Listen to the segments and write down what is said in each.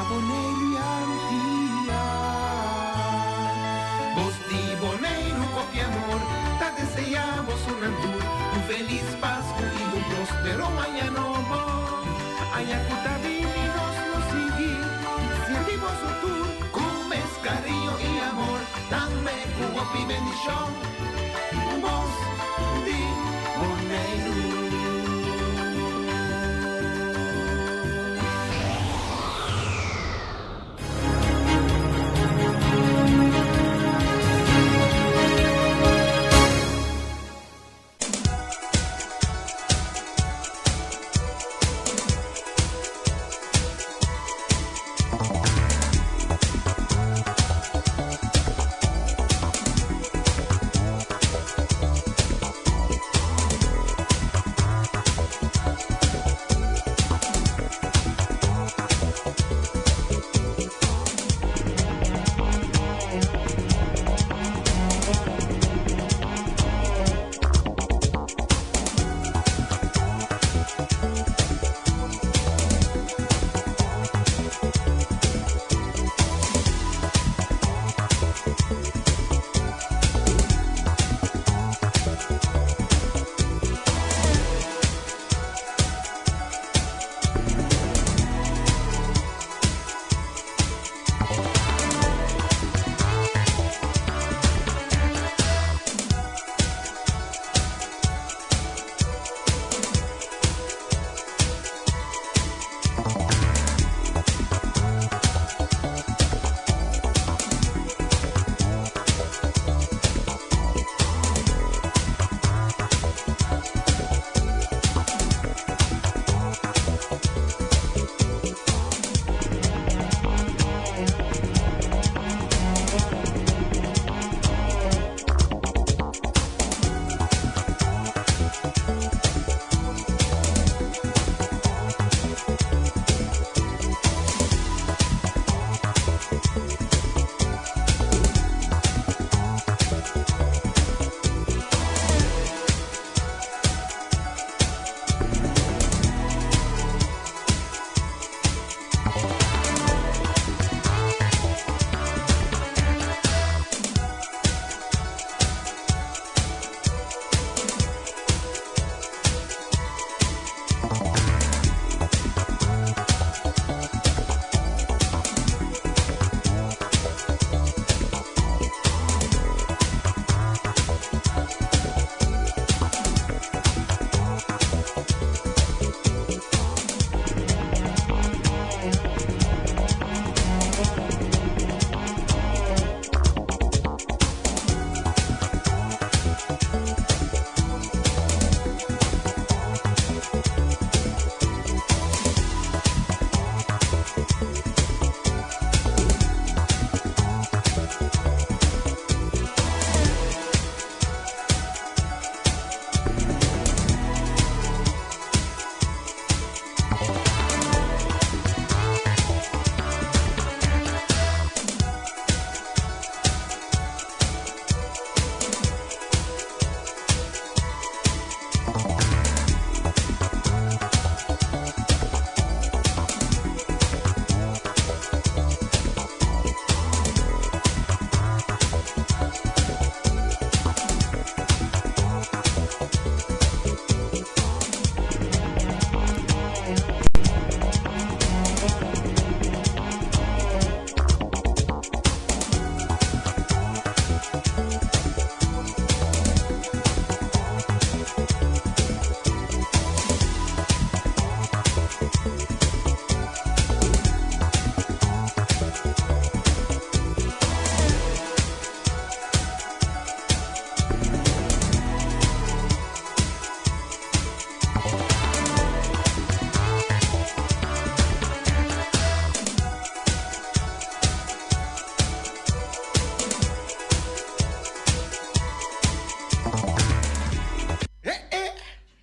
Boneiro e Antia. Vos di Boneiro copia amor, ta deseamos un tour, un feliz Pascua y un próspero año nuevo. Ayacuta vivinos nos sigue, servimos su tour, comes cariño y amor, dame cubo y bendición. Vos di Boneiro.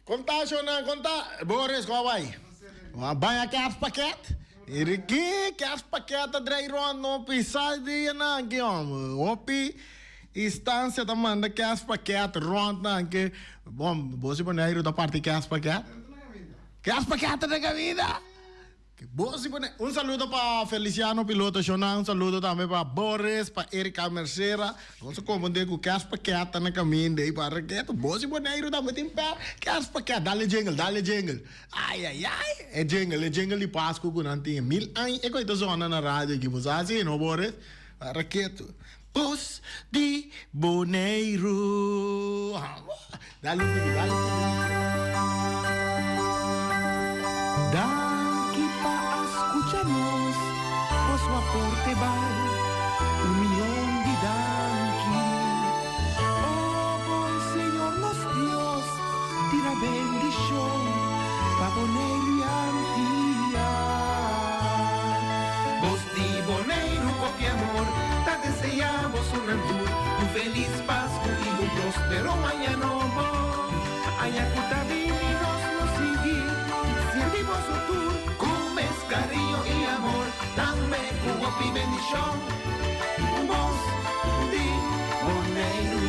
Conta, conta. Boris, kawai. Banyak kerstpakket. Iriki kerstpakket draai rond no pisa di na ke opi instância da manda kerstpakket rond na ke bom, você boneiro da parte kerstpakket. Kerstpakket da vida. Un saludo para Feliciano Piloto Shona, un saludo también para Boris, para Erika Mercera. No se confunde con Cas Paqueta na caminho de para que tu Bosi Boneiro também tem pé. Cas Paqueta, dale jingle. Ai. É jingle de Páscoa com nanti 1000 anos. É coisa zona na rádio que você assim, não Boris? Para que tu Bos de Boneiro. Dale. Daqui para escucharnos, por su aporte vale 1.000.000 de danqui. Oh, buen Señor nos Dios, tira bendición, pa' Boneiro y Antilla. Vos de Boneiro, copia amor, ta deseamos un altur, un feliz Pascua y un próspero año nuevo. Ayacuta vininos nos sigue, servimos su tour, con cariño y amor, dame cubo y bendición, voz de Boneiro.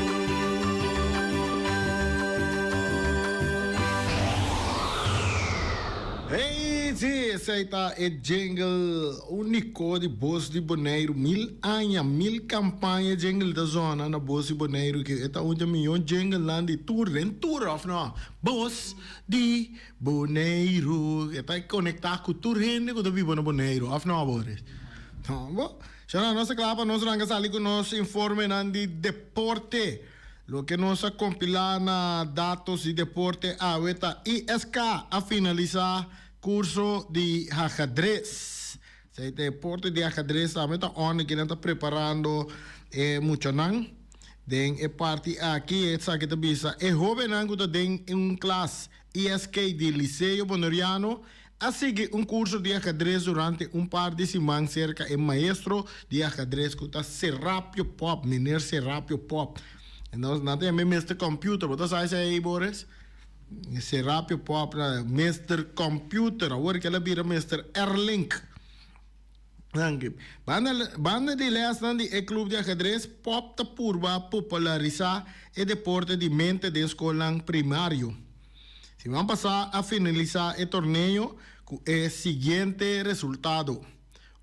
Hey, sim, esse aí tá é jingle único de Boss de Boneiro. 1000 anos, 1000 campanhas jingle da zona na Boss de Boneiro. Que é onde milhão jingle lá de tour, of não. Boss de Boneiro. É para conectar com tour gente que vive no Boneiro, of não, Boris. Então, bom. Já na nossa clapa, nós vamos sair com nosso informe de deporte. Lo que nos ha compilado na dados de deporte ahorita ISK a finalizar curso de ajedrez. Se deporte de ajedrez também está onde que está preparando muito não. Den é parte aqui essa que está bisa. É jovem não que tem classe ISK de Liceu Bonoriano a seguir curso de ajedrez durante par de semanas cerca é maestro de ajedrez que está Serapio Pop, menino Serapio Pop. Nós não temos Mr. Computer, você sabe aí, Boris? Serapio Pop, Mr. Computer, agora que ela vira Mr. Erlink. Banda de les de clube de ajedrez Pop ta purba popularizar o deporte de mente de escola primário. Se vamos passar a finalizar o torneio com o seguinte resultado.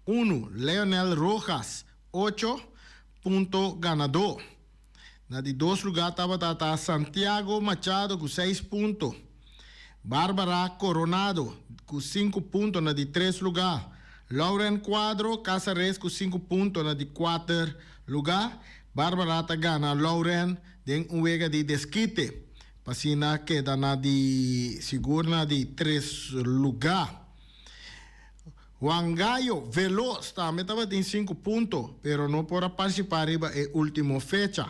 1. Leonel Rojas, 8 pontos ganador. Na de 2 lugares estava Santiago Machado com 6 pontos. Bárbara Coronado com 5 pontos na de 3 lugares. Lauren Quadro Casares com 5 pontos na de 4 lugares. Bárbara gana Lauren tem vega de desquite. Pasina queda na de seguro na de 3 lugares. Juan Gallo Veloz também estava em 5 pontos, pero não pode participar na última fecha.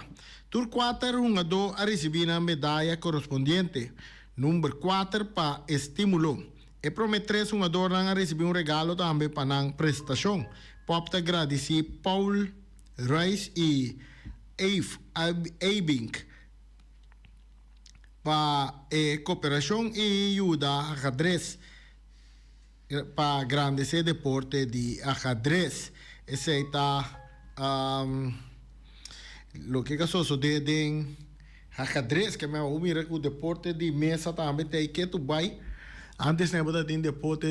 Tur 4 jogador a receber a medalha correspondiente. Número 4 para estímulo. E promete 3 jogadores a receber regalo também para a prestação. Pop agradecer Paul Reis e Abing para cooperação e ajuda a ajedrez para engrandecer deporte de ajedrez. Esse está lo que sucede en ajedrez, que me mira o deporte de mesa também tem que tu vai. Antes não era tem deporte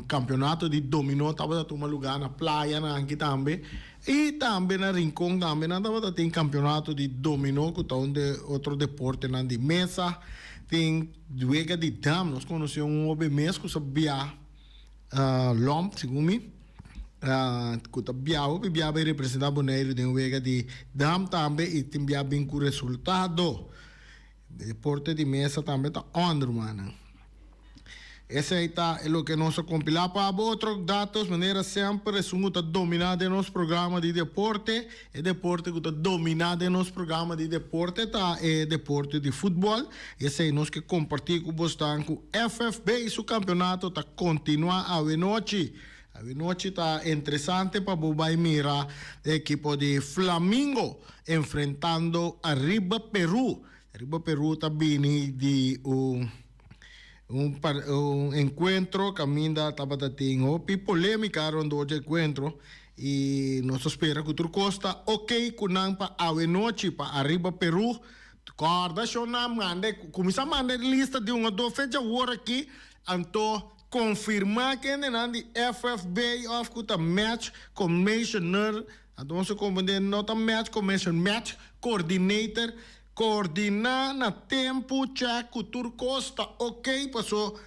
campeonato de dominó, estava a lugar na praia na aqui também. E também na Rincón também não tem campeonato de dominó, que onde outro deporte na de mesa. Tem duega de dam, nós conhecemos homem mesmo que sabia lomp, segundo mim. Kuta biao vai representar Boneiro de vega de dam também e tem bem com resultado. Deporte de mesa também está on, mano. Esse aí tá o que nós compilamos para outros dados, maneira sempre resumo está dominado nos programas de deporte. E deporte que está dominado nos programas de deporte tá é deporte de futebol. Esse aí nós que compartilhamos com vocês com FFB e seu campeonato está continua a noite. A noite está interessante para você mirar a equipe de Flamengo enfrentando a Riba Peru. Riba Peru está vindo de encontro caminho estava tendo polêmica onde encontro e nós esperamos que o Costa ok com para a noite para arriba Peru. Corda, começa a mandar lista de uma do fecha hora aqui. Então, confirmar que aan die FFB of kuta match commissioner, dat onze commander not een match commission, match coordinator, coordinar na tempo check cultura costa, ok, passou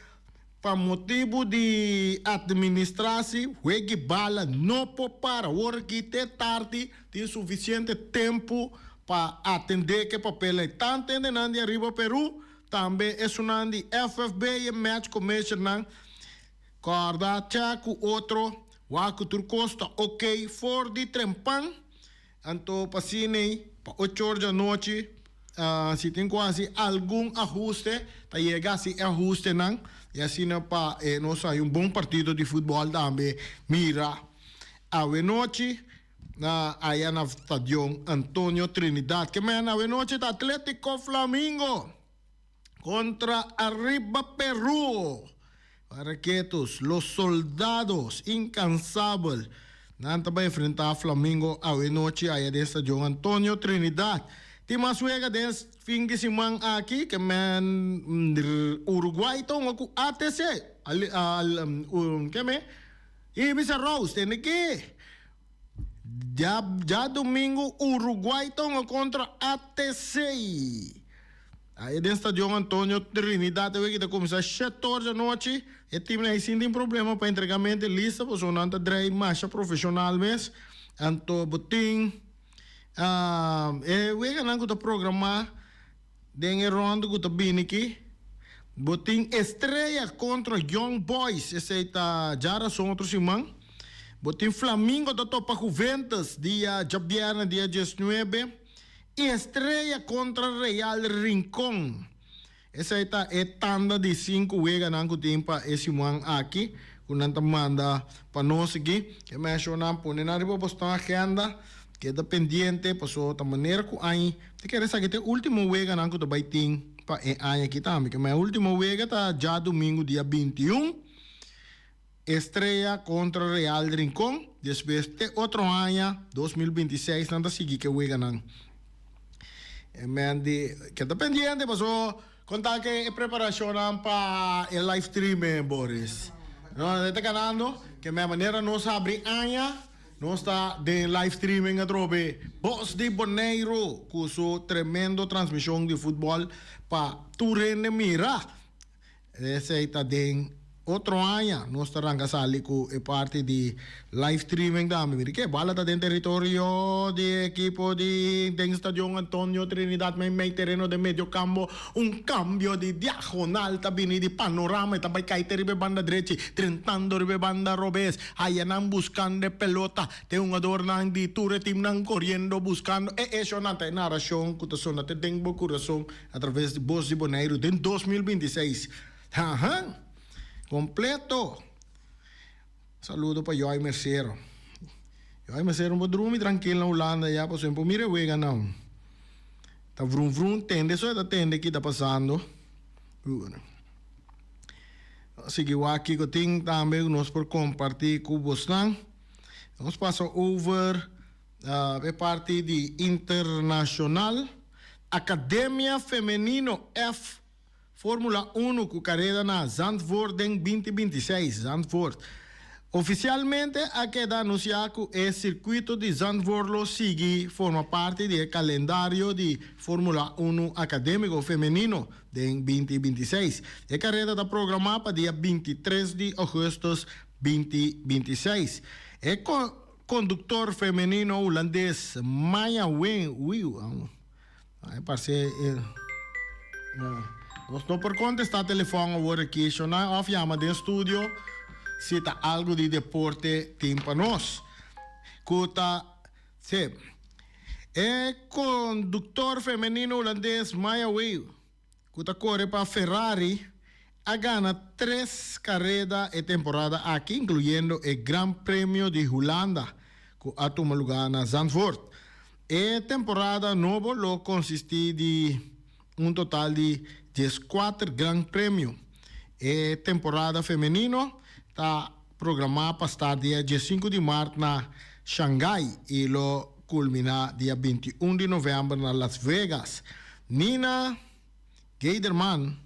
para motivo de administração, juegue bala, não para work te tarde, tem suficiente tempo para atender que papel é tanto de arriba Peru, também é um de FFB e match commission, corda check outro, waku turcosta, ok, for de trempan, anto pasine, para 8 horas da noite, se tem quase algum ajuste, tá chega se ajuste não, e assim para nós aí bom partido de futebol também, mira, a noite, aí na estádio Antônio Trinidad, que me na noite da Atlético Flamingo contra Arriba Perú. Paraquetos, los soldados incansables. Nanta vai enfrentar a Flamengo a noite aí do estádio Antônio Trinidad. Tem mais juega desse fim de semana aqui que man Uruguai então com ATC que me Ibiza Rose tem que já domingo Uruguai então contra ATC. Aí dentro do estádio Antônio Trinidad que está começando às 7 horas da noite. E time aí sim tem problema para entregamento de lista, porque não está drive marcha profissional mesmo. Então, botim we não está programar den ronda que está bem aqui. Botim estreia contra Young Boys, esse está já são outros irmãos. Botim Flamengo está topa Juventus dia Jabiana dia 19. E estreia contra Real Rincón. Essa está é tanda de 5 wega nango tempo esse man aqui. Quando a manda para nós aqui, que me achou na pone na riba postar a agenda, que é pendiente, passou da maneira que aí, te quer saber que o último wega nango do baiting para aí aqui também, que meu último wega tá já domingo dia 21. Estreia contra Real Rincón. Depois de outro ano, 2026, nada seguir que wega nango. Que está pendiente, passou contar que é preparação para o live stream, Boris. Não está ganhando, que minha maneira nós abre aña, nós está de live streaming a trobe. Boss de Boneiro, com sua tremenda transmissão de futebol para Turene Mira. Esse está de outro ano, nós está arrancando com a parte de live streaming também. Que bala está dentro do território de equipo de estádio Antônio Trinidad, may terreno de medio campo, cambio de diagonal também de panorama, também cai ribe banda direita, trentando ribe banda robes, aí nang buscando pelota, tem jogador nang de ture team nang correndo buscando, eso na tem narração, cotação na tem bo coração através de Voz de Boneiro de 2026. Completo. Saludo para Joy Mercero. Joy Mercero, vou dormir tranquilo na Holanda, já por exemplo, mire wega não. Tá vrum vrum, tende, só tá tende que tá passando. Seguiu aqui que eu tenho também nós por compartilhar com vocês. Nós passamos over a parte de internacional. Academia Feminino F Fórmula 1 com carreira na Zandvoort em 2026. Zandvoort. Oficialmente, a queda anunciado que o circuito de Zandvoort lo sigue, forma parte do calendário de Fórmula 1 acadêmico feminino de 2026. A carreira está programada para dia 23 de agosto de 2026. O condutor feminino holandês Maya Wen, parece... Nós não por contestar telefone agora aqui, só não off chama de estúdio, se tá algo de deporte tem para nós. Cuta, se é condutor feminino holandês Maya Weil, cuta corre para Ferrari, a gana 3 carreras de temporada aqui, incluyendo o Gran Premio de Holanda, que a toma lugar na Zandvoort. A temporada nova lo consiste de total de 14 Gran Premio. A temporada feminino está programada para estar dia 15 de março na Xangai e lo culmina dia 21 de novembro na Las Vegas. Nina Geiderman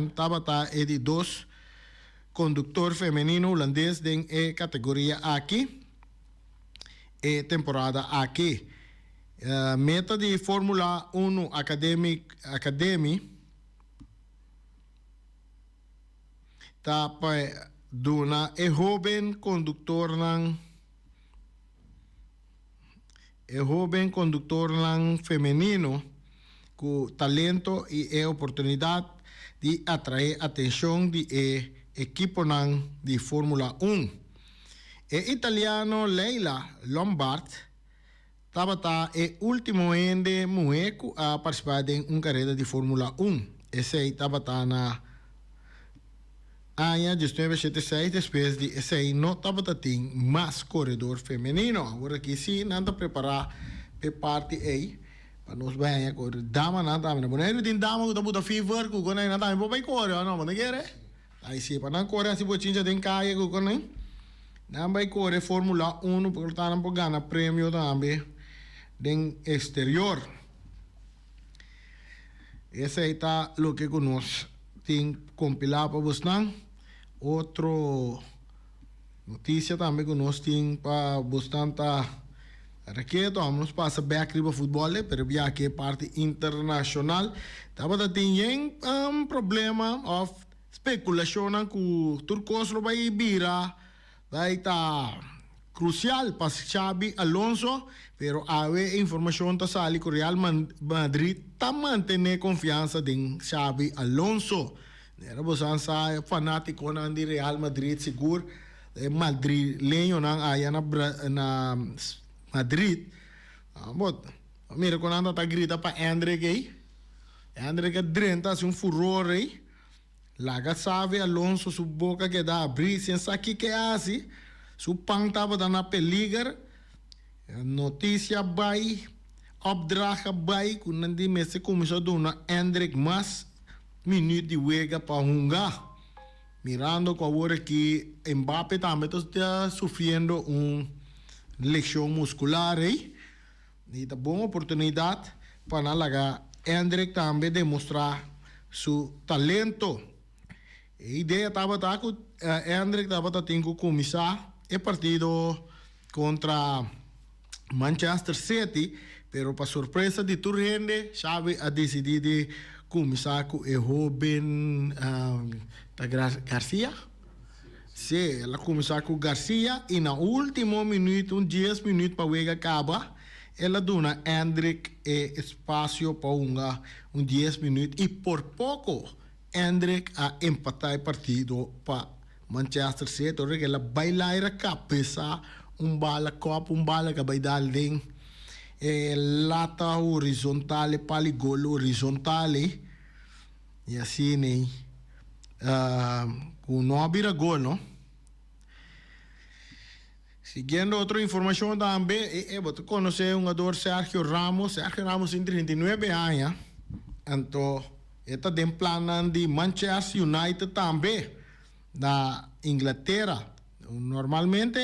estava de 2 conductor femenino holandês em categoria aqui. Temporada aqui. Meta de Fórmula 1 Academy tá para duna jovem condutor feminino com talento e oportunidade de atrair atenção de equipo de Fórmula 1. Italiano Leila Lombard estava último ende mueco a participar em uma carreira de Fórmula 1. Esse estava na Año 1976, depois de esse aí não estava tem mais corredor feminino. Agora aqui sim, nada preparar para parte aí para nós bem agora dama nada na boneiro din dama que tá fever que quando nada também vai correr não mas quer aí sim para não correr se botinha tem caia que quando não vai correr Fórmula 1 porque tá não pode ganhar prêmio também den exterior. Esse aí tá o que nós tem compilado para vocês. Outro notícia também que nós temos para bastante raquete, vamos passar back para futebol, pero via que parte internacional, estava tendo problema of especulação que o Turcos vai virar, vai estar crucial para Xabi Alonso, pero há informação que sale que o Real Madrid está mantendo confiança em Xabi Alonso. Era bosan sa fanático ng di Real Madrid siguro madrileño nang aya na Madrid. But mira ko nanda ta grita pa Endrick Endrick drenta furore. Laga sabe Alonso su boca que dá abrir sem saque que assim. Su pang tava na peliger. Notícia vai opdracht vai kun nandi messe começou dona Endrick mas minuto de wega para hungar. Mirando com agora que Mbappé também está sofrendo uma lesão muscular aí. E tá boa oportunidade para largar Endrick também demonstrar seu talento. A ideia estava que Endrick estava tendo que começar o partido contra Manchester City, pero para surpresa de toda gente, Xavi a decidido começar com o jovem Garcia. Sim, ela começou com Garcia e no último minuto, 10 minutos para o jogo acabar, ela dona Endrick espaço para 10 minutos e por pouco Endrick a empatar o partido para Manchester City, porque ela vai lá a cabeça, bala copo, bala que vai dar ali. Lata horizontal, paligolo horizontal e assim né com não abrir gol não. Seguindo outra informação também você conhece um jogador Sergio Ramos tem 39 anos então está tem plano de Manchester United também da Inglaterra normalmente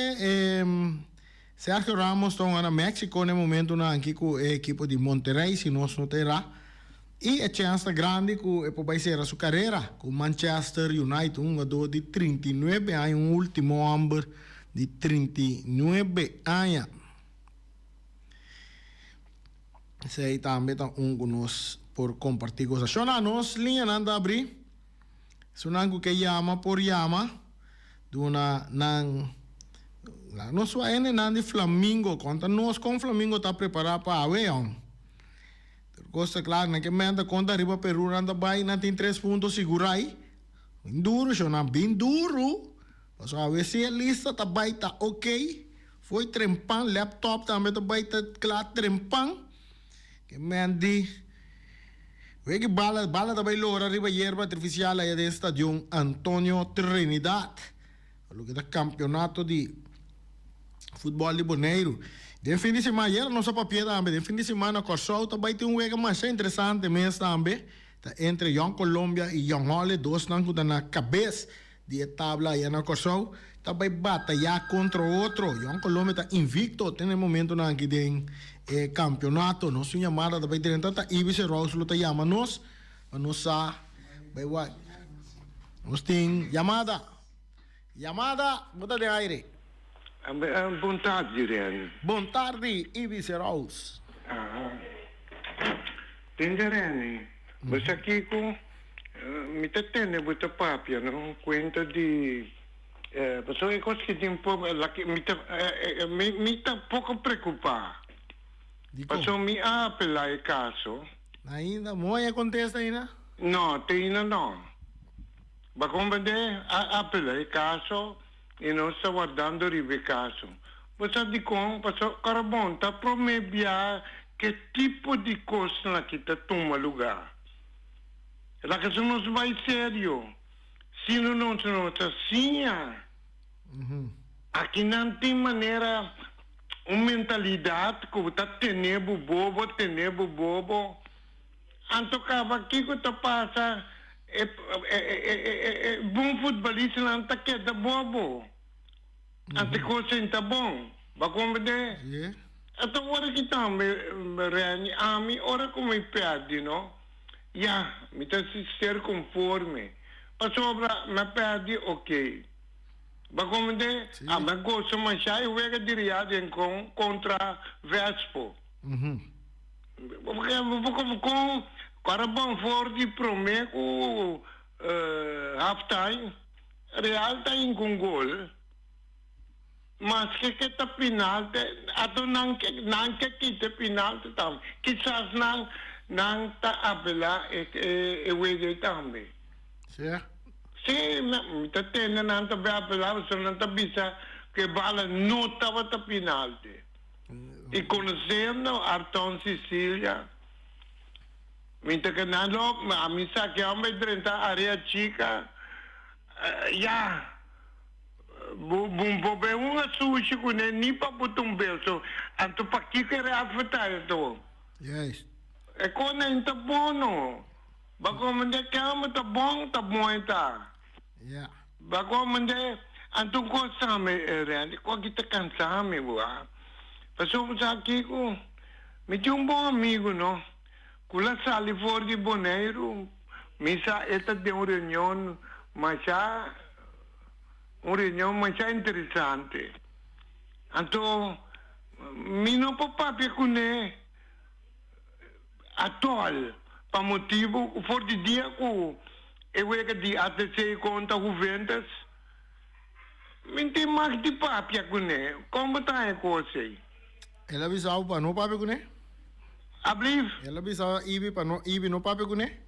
Sergio Ramos está na México no momento aqui com o equipo de Monterrey, se não terá. E a chance grande que vai ser a sua carreira com Manchester United, um jogador de 39 anos, um último homem de 39 anos. Esse aí também está conosco por compartilhar coisas. Nós linha anda abrir. Sunang que llama por llama, duna nang nós ainda não de Flamengo, conta nós com Flamengo está preparado para avião. Costa claro, naquele momento conta riba Peru anda bem, não tem 3 pontos segura aí. Duro, não bem duro. Mas a ver se a lista tá bem, tá ok. Foi trempan, laptop também tá bem, tá claro trempan. Que mendi. Vê que bala tá bem loura riba hierba artificial aí do estádio Antônio Trinidad. O que é campeonato de futebol de Boneiro. De fim de semana, era nossa papel também. De fim de semana, Corsol também tem jogo mais interessante mesmo também. Entre Young Colômbia e Young Holland, dois não estão na cabeça de tabla aí na Corsol. Também batalhar contra o outro. Young Colômbia está invicto, tem momento na que tem campeonato. Nós chamada também tem tanta Ibis Roslo está chamando nós. Nós nós tem chamada. Chamada, bota de aire. Boa tarde, Reni. Boa tarde, Ibi Seraus. Tende, Reni. Você aqui com... Me tende, bota papia, não? Conta de... Pessoal, eu acho que tem um pouco... Me tá pouco preocupado. Pessoal, me apela o caso. Ainda, moia contesta ainda? Não, tem não. Mas como apela o caso e não está guardando o caso. Você diz como, pessoal, carabão, está prometendo que tipo de coisa que está toma lugar. La questão não vai sério. Se não está assim, aqui não tem maneira, uma mentalidade que está tendo bobo. Então, aqui que está passa, bom futebolista não está queda bobo. Ante coisa está bom. Vai compreender? Yeah. Então, hora que está, hora como me perde, não? Ja, me está ser conforme. Mas sobra, me perde, ok. Vai compreender? Mas gosto, mas já eu vejo direto contra Vespo. Porque com carabão forte prometo half-time, Real está em com gol. Mas que está penalti, ato não que kita penalti tam. Quizás não está apela e wege também. Certo? Sim, está tendo não está bem apela, você não está bisa que bala não estava ta penalti. E conhecendo Arton Sicília, me está ganhando, a missa que é uma drenta área chica, já. Bumbo uma sushi com nem para botar belso, anto para que afetar isso. Yes. É quando é tá bom não. Ba como de cama tá bom tá. Yeah. Ba como de anto ko sa me real, ko kita cansa me boa. Passou aqui com me tinha bom amigo não. Kula sali for de Boneiro, misa esta de uma reunião, mas já uma reunião mais interessante. Então, me não pode com ele atual, para motivo, for de dia que eu é que de ATC conta Juventus, me tem mais de papia com ele. Como está a coisa? Ela avisava para não papi com ele? Abriu? Ela avisava Ibi para não Ibi não papi com ele?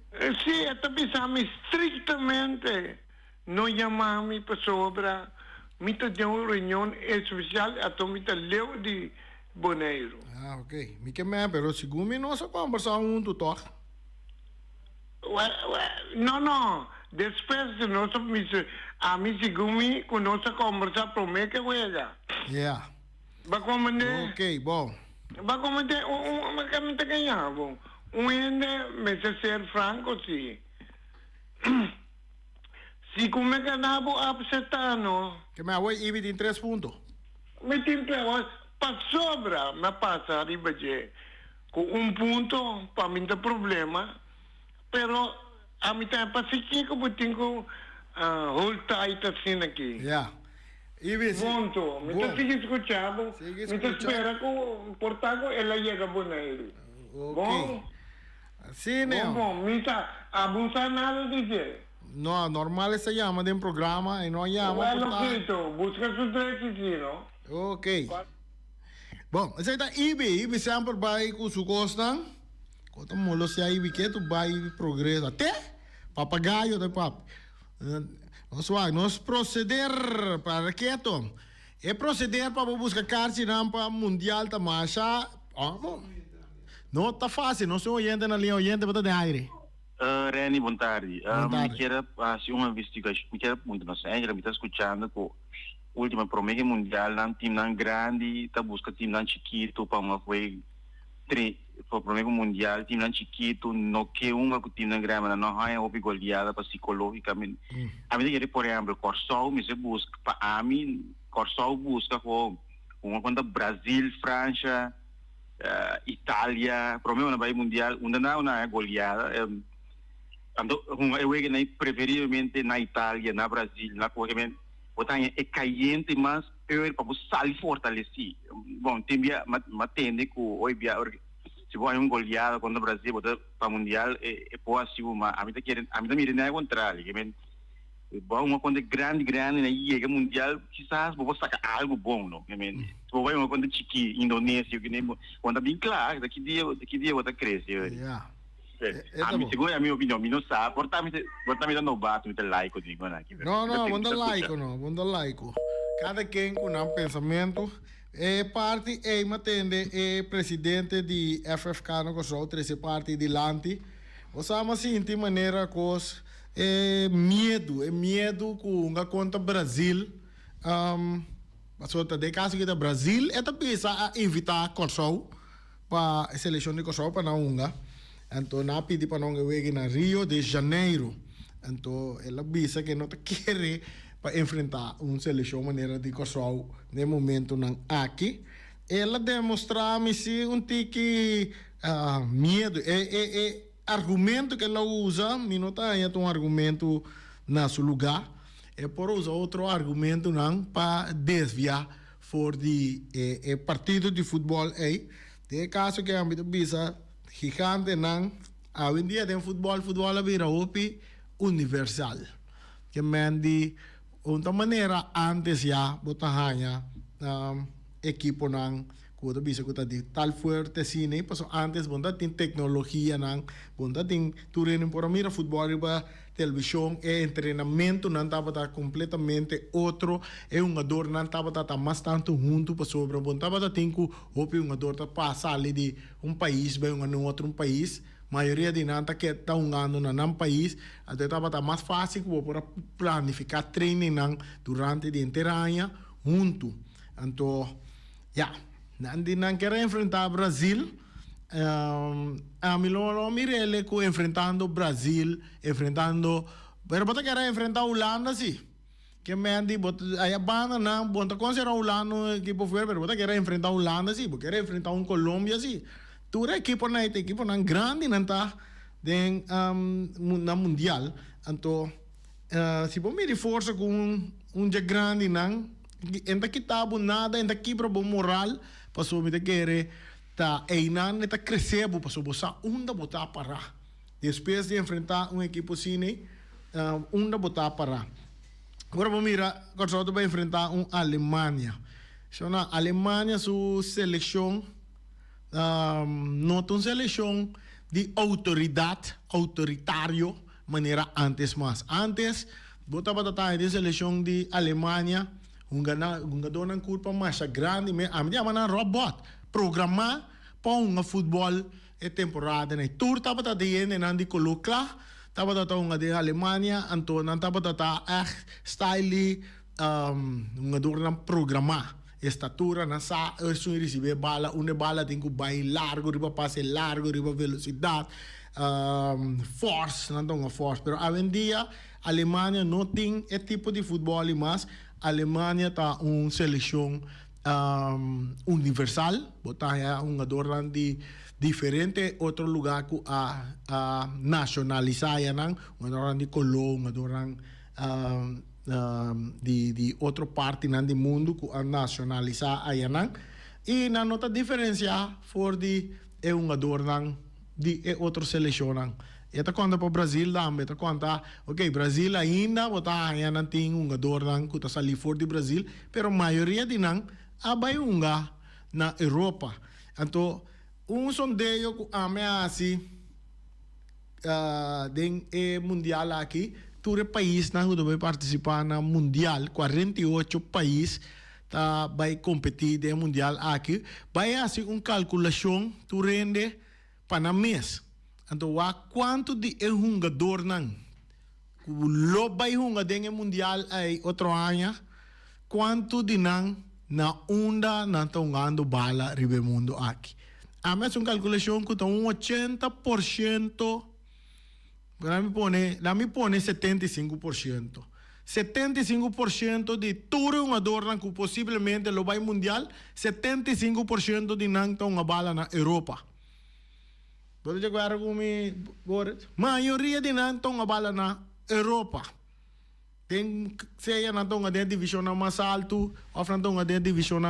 Sim, esta avisava estritamente. Não chamar-me para sobra. Me tem uma reunião especial, até me leu de Boneiro. Ah, ok. Me que me, pero segundo não se conversar tutor. Não. Depois de nós a mim segundo com nossa conversa promete que veja. Yeah. Vai comandar? Ok, bom. Vai comandar uma camisa ganhava. Ende me ser franco sim. Se como é que nabo absetano. Que me voy Ibi tem 3 pontos. Me tem para sobra, me passa arriba de com ponto para mim tem problema, pero a mim tem para seguir que eu tenho hold tight assim aqui. Yeah. Ibi, Ponto, me está seguindo escutando, me está espera que o portago ela chega Boneiro. Ok. Assim, né? Bom, me está abusar nada de dizer. No, normal se llama de un programa y no llama. Bueno, Quito, busca sus derechos, ¿no? Ok. Bom, essa está Ibi sempre vai com su costa. Quanto molo se Ibi que tu vai progresso até papagaio de pap. Nós proceder para quieto. É proceder para buscar carta para mundial ta marcha. Não tá fácil, não sou oyente na linha oyente para de aire. Reni, boa tarde. Me quero fazer uma investigação, me quero muito, não sei, me está escutando com o último promedio mundial, um time grande, está buscando time chiquito para uma foi para o promedio mundial, time chiquito, não que uma com time grande, não há uma goleada para psicologicamente. A mim quero, por exemplo, Corsol, me se busca para a mim, Corsol busca com uma conta Brasil, França, Itália, promedio na Bahia mundial, onde não é goleada. Eu preferivelmente na Itália, na Brasil, na qualquer Bota é caliente, mas eu para sair fortalecer. Bom, tem bia matende com oi bia se vai goleada contra o Brasil, bota para mundial é possível, mas a mim tá mirando ao contrário, que men bom uma coisa grande na liga mundial, quizás vou sacar algo bom, não, que men se vai uma coisa chiqui Indonésia, que nem quando bem claro, daqui dia bota crescer. Yeah. A mim segundo a minha opinião, me não sabe, porta me dando bato, me like digo na aqui. No, bunda laico. Cada quem com um pensamento. Parte matende presidente de FFK no Kosovo, 13 parte de Lanti. Você assim de maneira cos medo com a conta Brasil. Passou de caso que da Brasil é pensa a invitar Kosovo para a seleção de Kosovo para na então na pedi para não ir na Rio de Janeiro. Então ela pensa que não quer para enfrentar uma seleção maneira de Kosovo no momento não aqui. Ela demonstra-me se tique medo. Argumento que ela usa, me não tem um argumento na seu lugar. É por usar outro argumento não para desviar for de partido de futebol aí. De caso que a minha bisa gigante não, hoje em dia tem futebol vira universal. Que mandi uma maneira antes já botahanya equipo nang kuda bisa kuda di tal fuerte sini paso antes bonda tin tecnologia nang bonda tin turin por mira futebol riba televisão treinamento não estava completamente outro um jogador não estava mais tanto junto para sobre bom estava tinco opi um jogador tá passa ali de país vai outro país maioria de nanta que está ano na país até estava mais fácil para planificar treino durante o inteiro ano junto então não quer enfrentar Brasil a mim não mirele que enfrentando Brasil enfrentando pero bota quer enfrentar Holanda sim que me andi bota aí a banda não bota considerar Holanda equipo fuera pero bota quer enfrentar Holanda sim porque quer enfrentar Colômbia sim tudo equipo não grande não tá na mundial então se for me reforça com dia grande não ainda que tá nada ainda que para bom moral passou me querer tá einan está crescendo passou botar botar para depois de enfrentar equipo assim botar para agora vamos mirar quando vai enfrentar Alemanha na Alemanha sua seleção não tem seleção de autoritário maneira antes botava da seleção de Alemanha jogador na culpa mais grande a minha mana robot programar para futebol temporada né tour tava da DN na de colocar tava da de Alemanha então não tava da style jogador na programar estatura na sa isso receber bala uma bala tem que vai largo riba passe largo riba velocidade force não tem force pero hoje em dia Alemanha não tem esse tipo de futebol mas Alemanha tá seleção universal botar jogador de diferente outro lugar que a nacionalizar não jogador de Colômbia jogador de outra parte do mundo que a nacionalizar aí não e na nota diferenciar for de jogador de outra seleção não eta conta para o Brasil também eta conta ok Brasil ainda botar aí não tem jogador que está ali fora de Brasil pero maioria de não abai na Europa então sondeio que ameaça den mundial aqui todo o país que vai participar na mundial 48 países tá vai competir no mundial aqui vai fazer calculação tu rende para mês então quanto de jogador não lo vai jogar no mundial aí outro ano quanto de não na onda não estão ganhando bala ribe mundo aqui a mim é calculação que está 80% lá me pone 75%. 75% de todo jogador que possivelmente lo vai mundial, 75% de não estão a bala na Europa. Pode chegar comigo, maioria de não estão a bala na Europa. tem seja na tonga de divisão mais alto of na tonga de divisão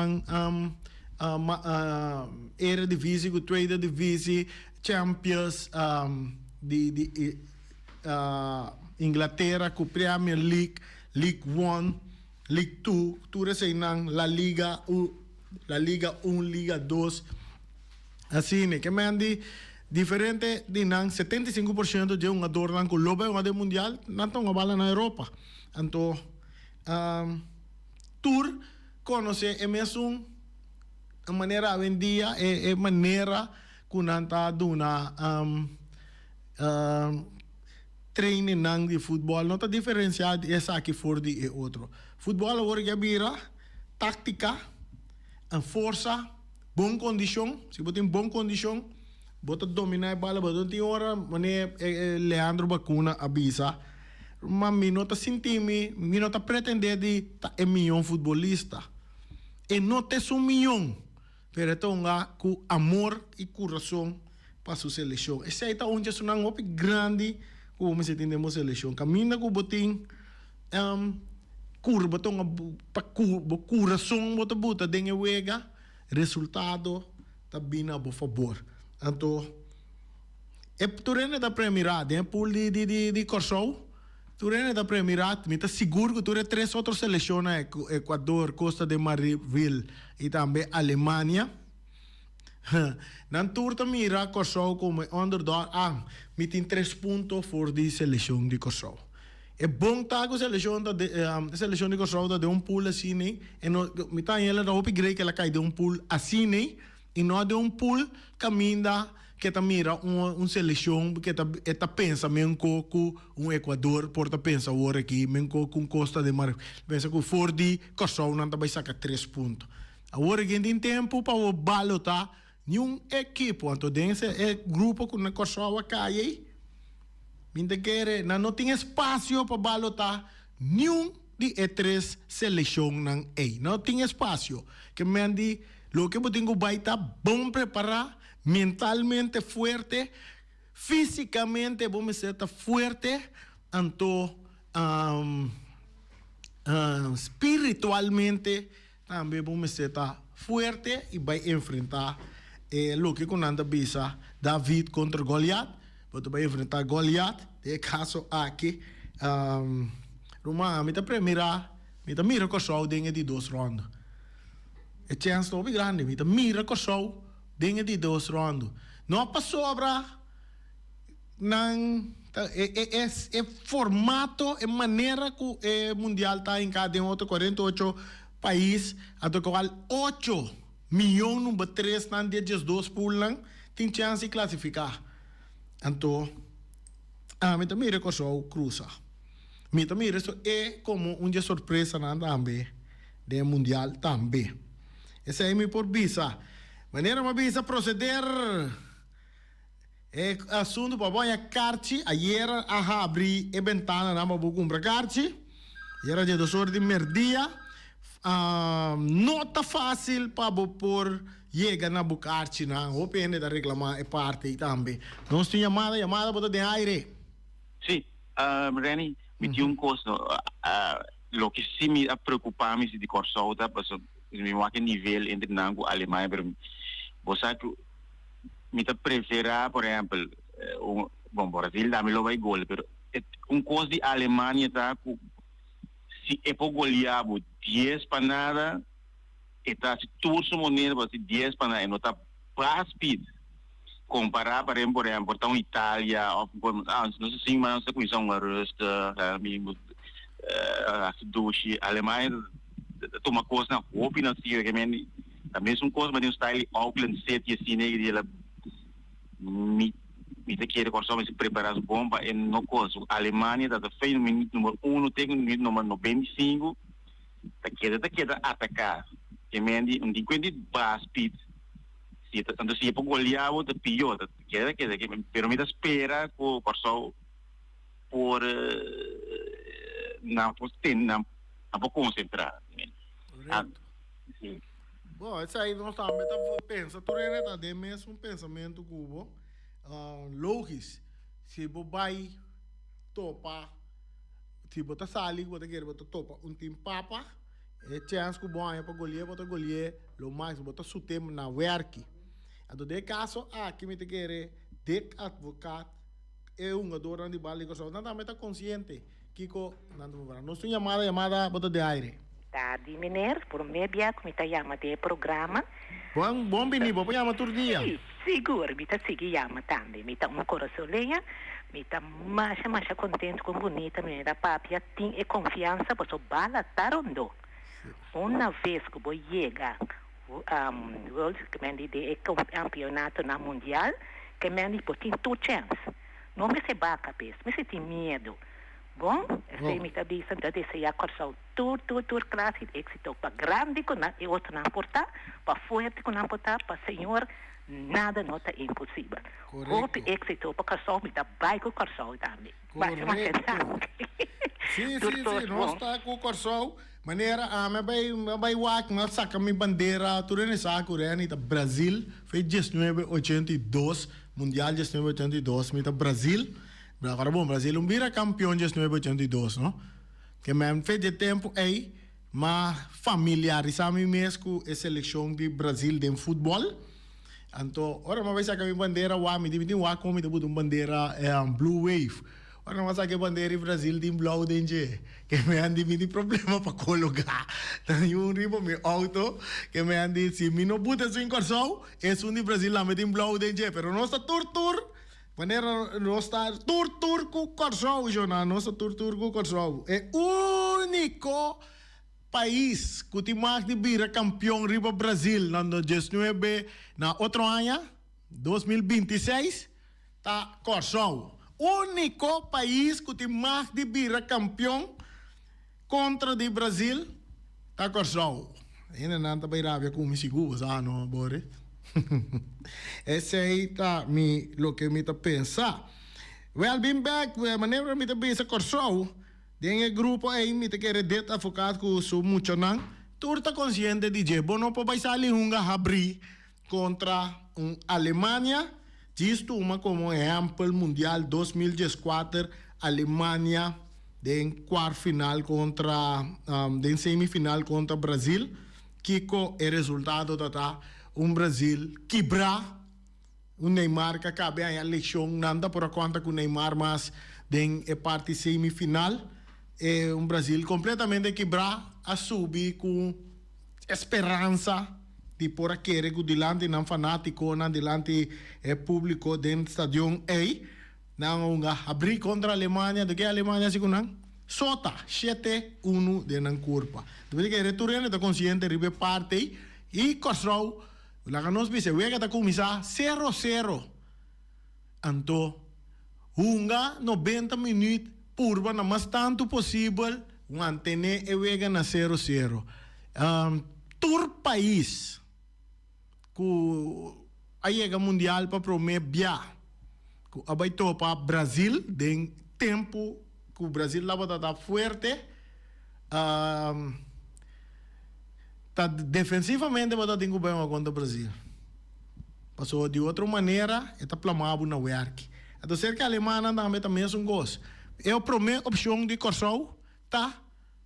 Eredivisie, com Tweede Divisie, Champions, Inglaterra, com Premier League, League 1, League 2, tudo isso nang La Liga 1, Liga 2. Assim, né? Que mandi diferente de nang 75% de jogador nang clube de mundial, não estão bala na Europa. Então, tour conhece é mesmo a maneira hoje em dia é maneira que não está dando treino de futebol não está diferenciado essa aqui fora de outro. Futebol agora que vira tática, força, boa condição. Se você tem boa condição, você domina a bola, você tem hora, mané Leandro Bacuna avisa. Mas me não está sentindo, me não está pretendendo de é milhão futebolista. E não tem um milhão, pero então com amor e coração para sua seleção. Esse aí está onde é um golpe grande como se tem uma seleção. Caminha com o botim, curva, para coração, bota dentro wega, resultado está bem a favor. Então, é turene da Premirade, é pool de Corsou. Turene da Premirade, me está seguro que turene 3 outras seleções, Equador, Costa de Marfil e também Alemanha. Na tour da mira Kosovo como underdog, me tem 3 pontos for de seleção de Kosovo. É bom tá com seleção de Kosovo de pool assim, né? E não me tá ela da upgrade que ela cai de pool assim, né? E não de pool caminha que tá mira seleção que tá pensa mesmo com Equador, porta pensa agora aqui, mesmo com Costa de Marfil, pensa que for de Kosovo não tá vai sacar 3 pontos. Agora que tem tempo para o balotar nenhum equipe, então desse grupo que na Kosovo cai, não tem espaço para balotar nenhum de 3 seleções não tem espaço. Que mandi, lo que você tem que estar bom preparar, mentalmente forte, fisicamente vamos estar forte, então espiritualmente também vamos estar forte e vai enfrentar lo que con anda bisa David contra Goliat, você vai enfrentar Goliat, é caso aqui, Roma, me tá mira Kosovo dentro de 2 rondas. É chance to grande, me tá mira Kosovo dentro de 2 rondas. Não passou sobra, é formato, é maneira que o mundial está em cada outro 48 países, até qual 8 milhões número 3 nan dia 2 pulang tem chance de classificar. Então, me também recordou cruza. Me também isso é como uma surpresa na também do mundial também. Esse aí me por visa. Maneira uma visa proceder. É assunto para banha carti. Ayer abri a ventana na mabu compra carti. Era de 2 horas de merdia. Não está fácil para por chegar na Bucarchi, o pende da reclamar é parte também. Nós temos chamada para de aire. Sim, Reni, me tinha coisa, o que sim me preocupa me de Kosovo, porque me marca nível entre Nango e Alemanha, mas você que me prefere, por exemplo, Brasil dá-me logo gol, mas coisa de Alemanha tá se é para golear 10 para nada, está se torce maneira para 10 para nada, não está para speed. Comparar, por exemplo, então Itália, não sei se mas não sei se uma resta, a Sudoshi, Alemanha, toma coisa na roupa financeira, que também são coisas, mas tem um style Auckland City, assim, né, que ela me quer que se preparar as bombas e não coisa. A Alemanha está feito no minuto número 1, tem no minuto número 95, está queda atacar. Que mendi um 50 base speed. Tanto se é para golear ou de pior, queda que pero me espera com Kosovo por não por concentrar. Bom, isso aí nós também pensamos, tu está de mesmo pensamento cubo. Logis, se você vai topar, se bota sali, bota querer, bota topa, time papa, chance que bom é para bota golear, lo mais, bota sutem na werki. Então, de caso, aqui me te querer, de advogado, jogador de bala, não também está consciente, Kiko, não estou chamada, bota de aire. Tarde, meneer, por meia, como está chamando de programa. Bom, bem, vou chamar todo dia. Sim, seguro, me está seguindo chama também, me está coração lenha, me está mais contente com bonita, me da papia, tem confiança, porque bala tarondo. Uma vez que vou chegar, de campeonato na mundial, que me tem two chance. Não me se bate a cabeça, me se tem medo. Bom, sei me está dizendo, desejar corção, tur, classe, éxito, para grande, e outro não portar, para forte, não portar, para senhor, nada não está impossível. Correto. Éxito, para corção, me dá baixo corção também. Correto. Sim, nós está com o corção, maneira, me vai wak, nós saca minha bandeira, tudo nesse saco, né, Brasil, foi 1982, Mundial 1982, me Brasil. Agora, bom, Brasil vira campeão de 1982, não? Que me fez de tempo aí, mas familiarizar-me mesmo com a seleção de Brasil de futebol. Então, agora, eu vou sacar minha bandeira, me dividir como eu vou bandeira Blue Wave. Agora, eu vou sacar a bandeira de Brasil de Blue Danger, que me han dividido problema para colocar. Tem ribo meu auto, que me han dicho, se me não botar isso em corção, é um de Brasil lá, me tem Blue Danger, pero não está tur. Maneira não está tur com corção, Joná, não está tur com corção. É o único país que tem mais de vira campeão riba Brasil no 19 na outro ano, 2026, tá corção. Único país que tem mais de vira campeão contra de Brasil, tá corção. Ainda não está bem rápido com o Michigu, não, Boris. Esse aí tá lo que me está pensar. Well, been back, maneira me está pensar corção. Tem grupo aí me está querer deta focado com o muito não. Tu está consciente de que não pode sair abrir contra Alemanha. Isto uma como exemplo mundial 2014 Alemanha em quarto final contra em semifinal contra Brasil. Kiko é resultado da Brasil quebrar Neymar que acaba a eleição nada por conta que o Neymar mas em parte semifinal Brasil completamente quebrar a subir com esperança de por aquele que delante não fanático não delante público dentro do estádio não abrir contra a Alemanha do que a Alemanha se não sota 7-1 de na curva depois que retorno está consciente de parte e correu la que nos dice, voy a começar 0-0. Então, 90 minutos, purba, na mais tanto possível, mantene e vega na 0-0. Tur país, que aí é mundial para prometer bia, que abaixo para Brasil, de tempo que o Brasil lá está forte, tá defensivamente mas tem que bem contra o Brasil. Passou de outra maneira, está plamado na work. Então cerca a Alemanha também é um gosto. É a primeira opção de corção, tá?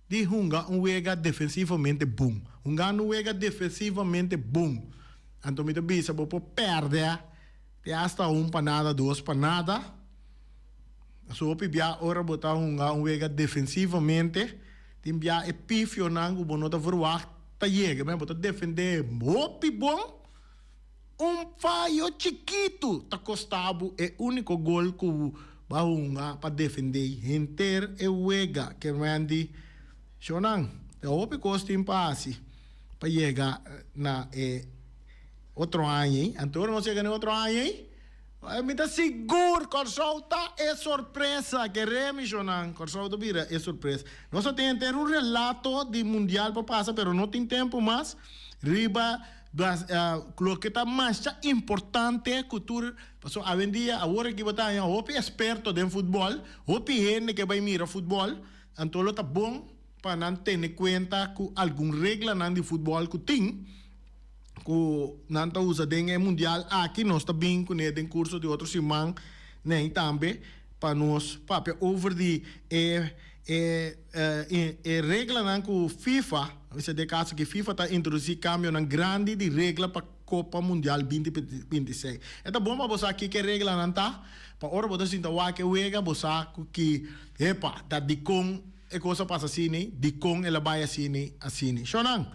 De Hunga wega defensivamente bom. Hunga wega defensivamente bom. Então me bisa vou perder, te hasta para nada, dois para nada. So pibia ora botar Hunga wega defensivamente, tem bia epifio nango bonota verwacht. Tá chega, mas para defender muito bom, falho chiquito tá costado é o único gol que baunga para defender inteiro é o ega que mandi chonan é o que custa passe para chegar na outro ano então não chega no outro ano me tá seguro Corção tá é surpresa que remissionan Corção do vira é surpresa nós só tem ter relato de mundial para passar pero não tem tempo mais riba o que está mais importante cultura passou a vendia agora que botar o experto de futebol o gente que vai mirar futebol então tá bom para não ter em conta com alguma regra de futebol que tem que não está usando em mundial aqui nós está bem com ele em curso de outro semana nem também para nós para over de regla nan ku FIFA, se de caso que FIFA tá introduzir cambio nan grande de regla para Copa Mundial 2026. Então bom para você aqui que regla nan tá, para ora você sinta wa que wega você que epa, da dicon e coisa passa assim, dicon ela vai assim. Shonan.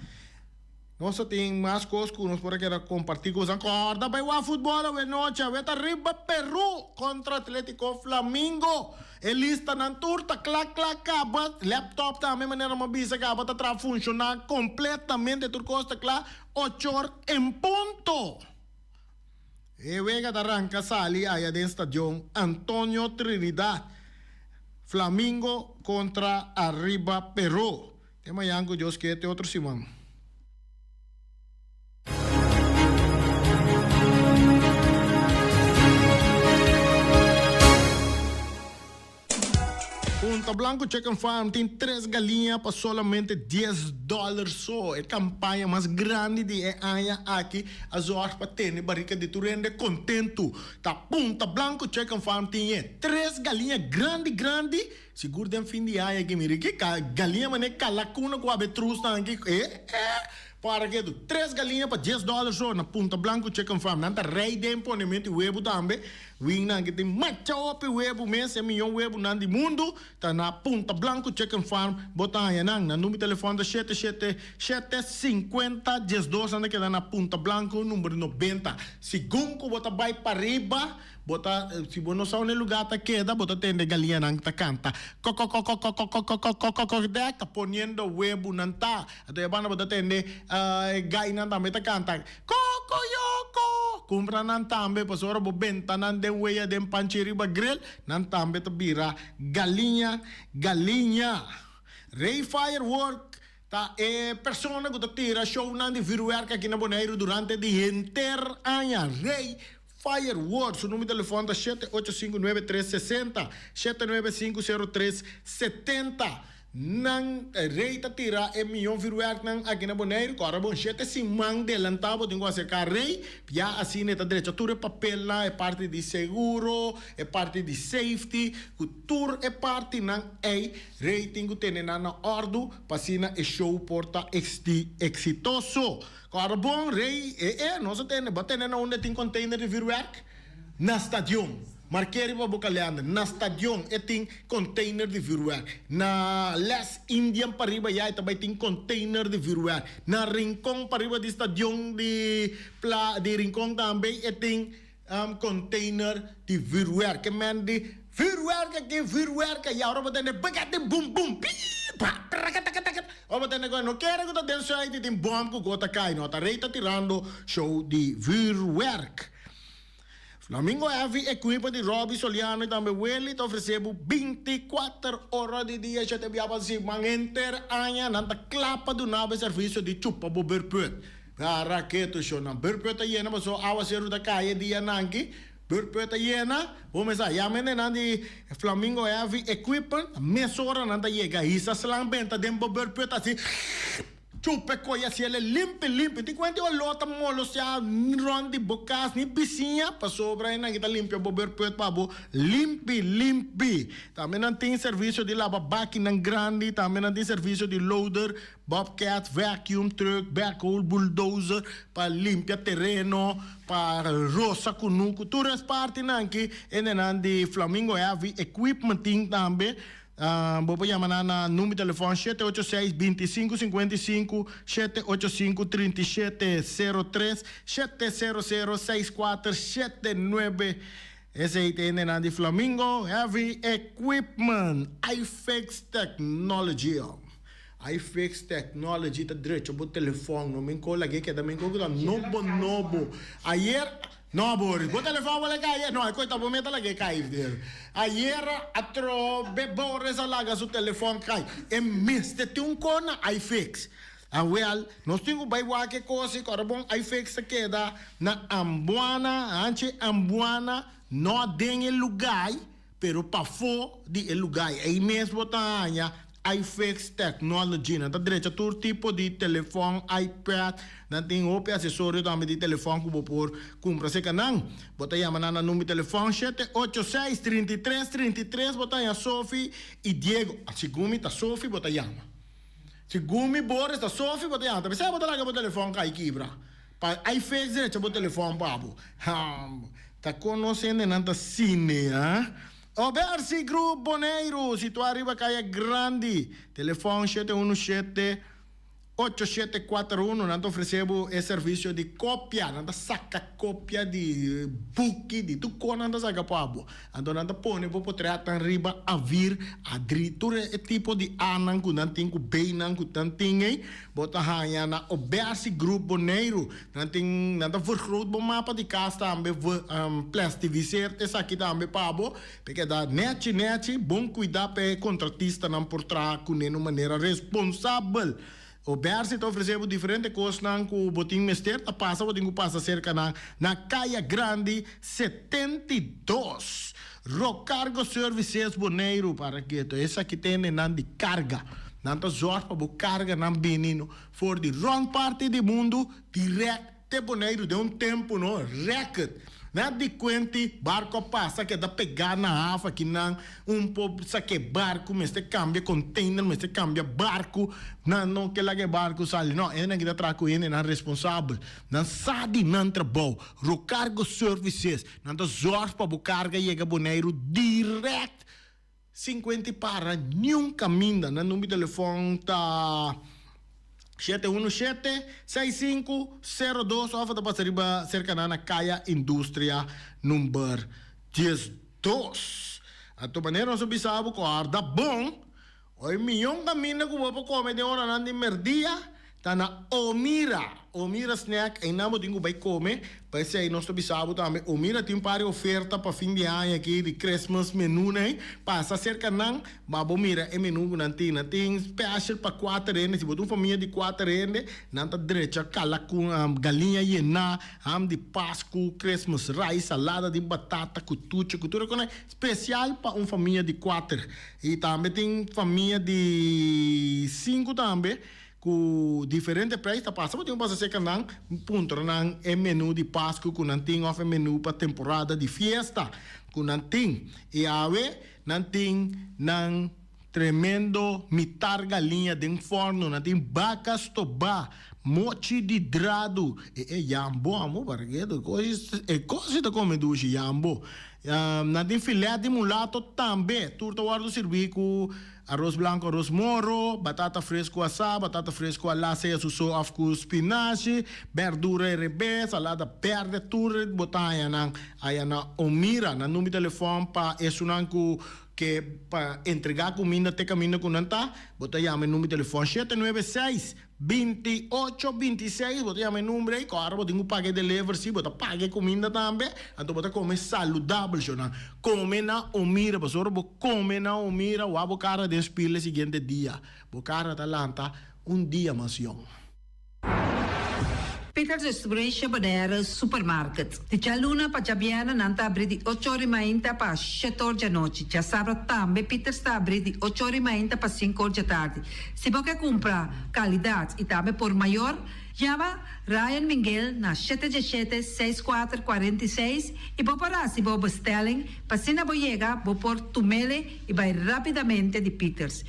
Nós temos mais coisas que nós podemos compartilhar com os acorda para o futebol a noite, vai estar riba Peru contra Atlético Flamengo. Elista na turta, clac, acaba, laptop também maneira uma bisa acaba tá funcionar completamente turcosta claro, 8 horas em ponto. E vega da arranca sali aí dentro do estádio Antonio Trinidad. Flamengo contra Arriba Peru. Tema yango Dios que te outro simão. Punta Blanco Chicken Farm tem 3 galinhas para solamente $10 só. É a campanha mais grande de aia aqui. As horas para ter barrica de tu rende contento. Tá Punta Blanco Chicken Farm tem 3 galinhas grande. Seguro dem fim de aia aqui, mire. Que galinha mané calacuna com a betruz aqui. Para que 3 galinhas para $10 só na Punta Blanco Chicken Farm. Nanta rei de imponimento e huevo também. Winna que tem macha op huevo mês, é milhão huevo nan di mundo. Tá na Punta Blanco Chicken Farm. Bota aí na número de telefone da 7750-12 anda que dá na Punta Blanco, número 90. Segundo bota vai para riba. Bota, se você não sabe onde lugar tá queda, bota tende galinha nang ta canta. Tá poniendo huevo nan ta. Até bana bota tende gai nan também ta canta. Cocoyoco. Compra nan tambe, pasora bo benta nan den weya den panchiri ba grill, nan tambe ta bira galinha. Ray Firework ta persona que tira show nan di viruerca aqui na Bonaire durante di inter año. Ray Fireworks, su número de telefone é 7859360, 7950370. Nang rei ta tira milhão viruerca nang aqui na Bonaire, agora bom chete sim mang de lantabo tenho a secar rei, já assim neta direita tudo é papel lá, é parte de seguro, é parte de safety, tudo é parte nang rei tenho ter na ordem, passina é show porta exitoso. Agora bom rei nós temos bater na onde tem container de viruerca na stadium. Marquei para Bocaleanda, na stadion tem container de viruer. Na Les Indian para riba já também tem container de viruer. Na Rincon para riba de stadion de Rincon também tem container de viruer. Que men de viruer que já ora batendo bagate bum ora batendo não quero que tá dentro aí tem bom que gota cai, não tá reita tirando show de viruer. Flamengo Heavy equipa de Robbie Soliano e também ele te ofereceu 24 horas de dia. Já te viava assim, manter aña nanta clapa do nave serviço de chupa bo berput. Para que tu show na berput yena mas so awa seru da caia dia nanki. Berput yena, vamos a yamene nandi Flamengo Heavy equipa mesora nanta yega isa slang benta dembo berput assim. Chupa coia se ele limpe. Tem quanto eu lota molo se a ronde bocas ni bicinha para sobra aí na kita limpe bober pet pabo limpe. Também não tem serviço de lava máquina grande, também não tem serviço de loader, bobcat, vacuum truck, backhoe, bulldozer para limpar terreno, para roça cunuco, tudo as partes nanki e nan de Flamengo Heavy Equipment também. Vou chamar na número de telefone 786-2555, 785-3703, 700-6479. Esse aí tem de Flamengo Heavy Equipment, iFix Technology. iFix Technology tá direito pro telefone, não me encola aqui que também encola novo. No, Boris, vou telefone wala kaya. No, ako ito bumita lagi kaya. Ayer, atro, Boris alaga su telefone kaya. Miste tiung ko na iFix. Well, nós temos baiwa que coisa, corabong iFix sa queda na Ambuana, no den el lugar, pero pa fo di el lugar. Aí mesmo tanha iFix Technology. Na direita todo tipo de telefone, iPad, na tem outro acessório também de telefone que você pode comprar. Se canang, bota aí na número de telefone 786-3333, bota aí a Sophie e Diego. A segunda tá Sophie, bota aí. Segunda Boris tá Sophie, bota aí. Também sabe botar lá que o telefone cai quebra. Para iFix direita o telefone pabo. Tá conhecendo nanta cine, hein? Obersi Group Boneiro, situado arriba calle Grande, telefone 717-8741, nós oferecemos esse serviço de cópia, nós saca cópia de book, de tudo, nós saca pabo. Então nós põe, vou poder arriba a vir, a todo esse tipo de anan, que nós temos bem, que nós temos, bota hanha na Obersi Group Boneiro, nós vergroot o mapa de casa também, plastificeer, esse aqui também pabo, porque dá net, bom cuidar para contratista não por trás, de uma maneira responsável. O Bersi está oferecendo diferentes coisas que o botinho mester passa cerca na Caia Grande 72. Rocargo Services Boneiro para que esse aqui tem de carga. Nanta zorg para carga na benino for de wrong parte do mundo direct Boneiro de tempo no record. Nada de quente, barco passa que dá pegar na afa que não pouco saque barco, mas te cambia container, mas te cambia barco, não que lá que barco sale, não, é que dá traco ele não responsável, não sabe não trabalho, Rocargo Services, não dá zorg para carga chega Boneiro direct 50 para nenhum caminho, no número de telefone tá 717-6502, ofa da passariba cerca na Caia Indústria número 12. A tua maneira nós observamos que a arda bom, oi milhão caminho que vou comer de hora de merdia, tá na Omira Snack, aí não tenho vai comer, parece aí nós observamos também, Omira tem para oferta para fim de ano aqui de Christmas menu, né? Passa cerca não, mas Omira é menu não tem special para 4 reais, se botar uma família de 4 reais, não tá direito, cala com galinha iena, de Páscoa, Christmas rice, salada de batata, cutucha, especial para uma família de 4. E também tem família de 5 também, com diferentes preços, passa por passa seca não, ponto não é menu de Páscoa, com não tem oferta menu para temporada de festa, com não tem e ave não tem não tremendo mitar galinha de forno, não tem vacas tobá, mochi de drado, jambo, amor, porque coisa da come duche jambo, não tem filé de mulato também, turta guardo servir com arroz branco, arroz moro, batata fresco assada, batata fresco alassa, suso afco spinaci, verdura RB, salada verde, tudo botar aí na Omira, na número de telefone para esunanco que para entregar comida te caminho com nanta, botar aí meu número de telefone 796-2826, botar aí meu número aí, claro, botar um pague delivery, sim, botar pague comida também, então botar comer saudável, jona, come na Omira, pastor, come na Omira, o abo cara despile seguinte dia, o cara talanta dia mais young. Peter's Restauration Bonaire Supermarket. Di Cialuna pa Giabiana nanta abri di 8h30 pa 7h da noite. Già sabato tambe Peter sta abri di 8h30 pa 5h da tarde. Se você compra qualidade e também por maior, chama Ryan Miguel na 717-6446 e vou parar se vou bestelling, para se não vou chegar, vou pôr tumele e vai rapidamente de Peters.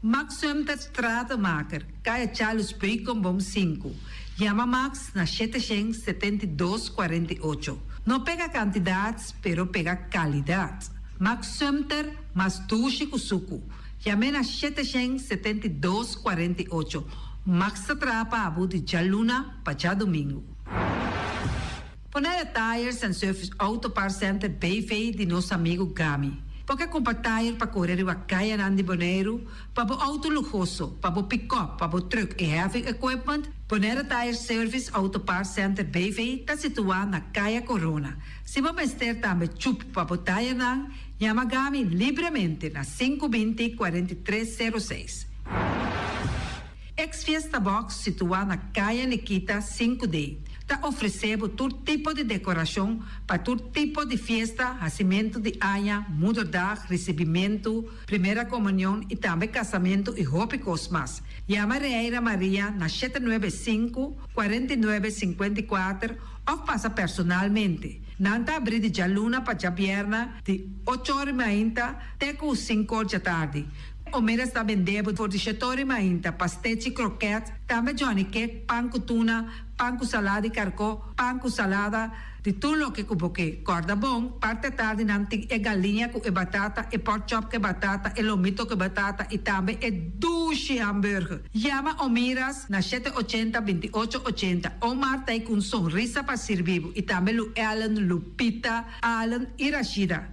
Max Sumter Stratenmaker, Kaya Charles Bricom Bom 5. Chama Max na 772-48. Não pega quantidades, pero pega qualidade. Max Sumter, mas tushi kusuku. Chame na 772-48. Max Atrapa Abu de Jaluna, Pachá Domingo. Ponera Tires and Service Auto Parts Center Bayfay de nosso amigo Gami. Porque comprar tire para correr a Caia Grande Boneiro, para o auto luxuoso, para o pick-up, para o truck e heavy equipment, Ponera Tire Service Auto Parts Center BV está situado na Caia Corona. Se você ter também chup para o tire não, chama Gami livremente na 520-4306. Ex-Fiesta Box situado na Caia Nikita 5D. Te ofrecemos todo tipo de decoración para todo tipo de fiesta, nacimiento de año, moederdag, recibimiento, primera comunión y también casamiento y hopicos más. Llama Reira María na 795-4954 o pasa personalmente. Nanta abrir de jaluna para javierna de 8h30 até 5h da tarde. O meras está vendendo por de 7h30 pastete croquete, também Johnny cake, pão com tuna, pão com salada e carcó, pão com salada, de tudo o que cuboque. Corda bom, parte tarde nanti é galinha com batata, e pork chop com batata, e lomito com batata, e também é duche hambúrguer. Llama o miras na 780-2880. O Marta aí com sonrisa para servir, e também Lu Ellen, Lupita, Alan e Rashida.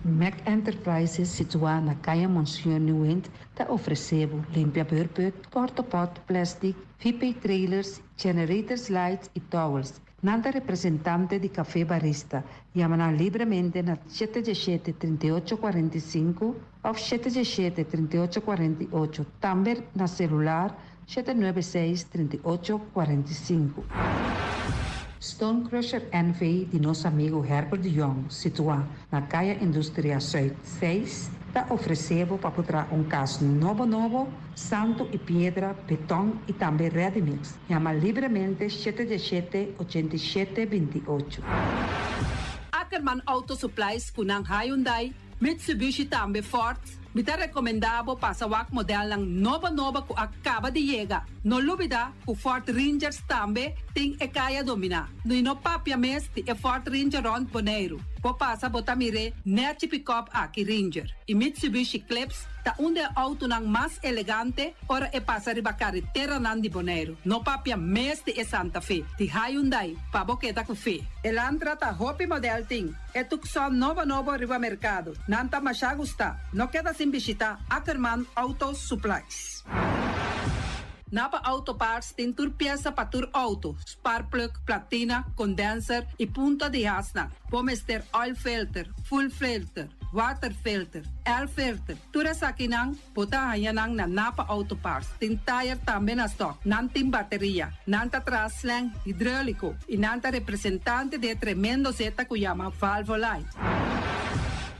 Mac Enterprises, situada na Caia Monsenhor Nieuwend, te oferecemos limpiabeurput, portapot, plastic, VP trailers, generators lights e towels. Nada representante de Café Barista. Llama livremente na 717-3845 ou 717-3848. Também na celular 796-3845. Stone Crusher NV de nosso amigo Herbert de Jong, situado na Caia Indústria Zuid 6, está oferecendo para botar caso novo, santo e pedra, beton e também ready-mix. Chama livremente 717-8728. Ackerman Auto Supplies kunang Hyundai, Mitsubishi também Ford. Mita recomendado pasawak model ng nova ku acaba de llegar. No lubida ku Ford Rangers tambe ting e kaya domina. No ino papia mes ti e Ford Ranger Ron Boneiro. Po pasa botamire neti pick-up aki Ranger. I Mitsubishi Eclipse ta unde auto ng mas elegante ora e pasa riba carretera nandi Boneiro. No papia mes ti e Santa Fe. Ti Hyundai pa boketa ku fe. Elantra ta hopi model ting. E tukson novo riba mercado. Nanta masya gusta. No queda sin visitar Ackerman Auto Supplies. Napa Auto Parts tem tur pieza para tur auto, spark plug, platina, condenser e punta de hasna. Pomester oil filter, full filter, water filter, air filter. Tura sa kinang puta hayanang na Napa Auto Parts. Tem tire também na stock, nanting bateria, nanta traslang hidráulico e nanta representante de tremendo zeta que chama Valvoline.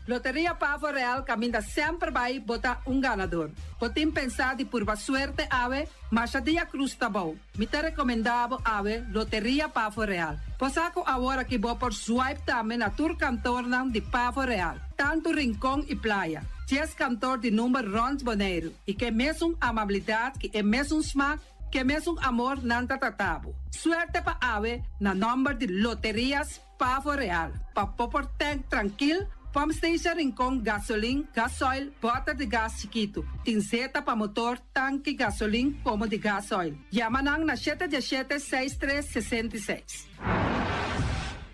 Loteria Pavo Real caminha sempre vai botar ganador. Podem pensar de pura suerte ave, mas a dia cruz tá bom. Me te recomendava ave Loteria Pavo Real. Posaco agora que vou por swipe também na tour cantor de Pavo Real. Tanto Rincón e Playa. 10 cantor de número Rons Boneiro. E que mesmo amabilidade, que é mesmo smack, que mesmo amor nanta tatabo. Suerte pa ave na número de Loterias Pavo Real. Pa popor tank tranquilo. Pump station Rincón, gasolina, gasoil, bota de gás chiquito. Tinzeta para motor, tanque, gasolina, como de gasoil. Yamanang na 717-6366.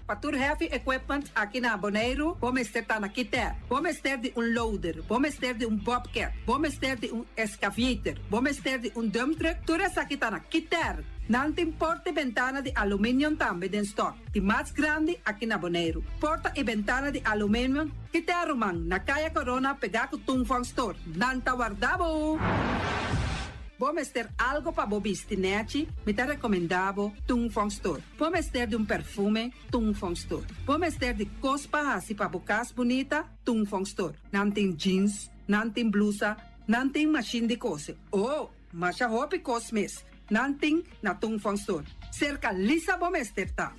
Patur Heavy Equipment aqui na Boneiro, vamos ter na Quiter, vamos ter de loader, vamos ter de bobcat, vamos ter de excavator, vamos ter de dump truck, tudo isso aqui na Quiter. Não tem porta e ventana de alumínio também em stock. De mais grande aqui na Boneiro. Porta e ventana de alumínio que te arrumam na Caia Corona pegar com Tungfang Store. Não tá guardado. Vamos ter algo para bobistinete, me te recomendavo Tungfang Store. Vamos ter de perfume, Tungfang Store. Vamos ter de cospa assim para bocas bonita, Tungfang Store. Não tem jeans, não tem blusa, não tem machine de coser. Oh, mas a roupa cosmes. Nanting na Tungfang Store. Cerca lisa bomester ta.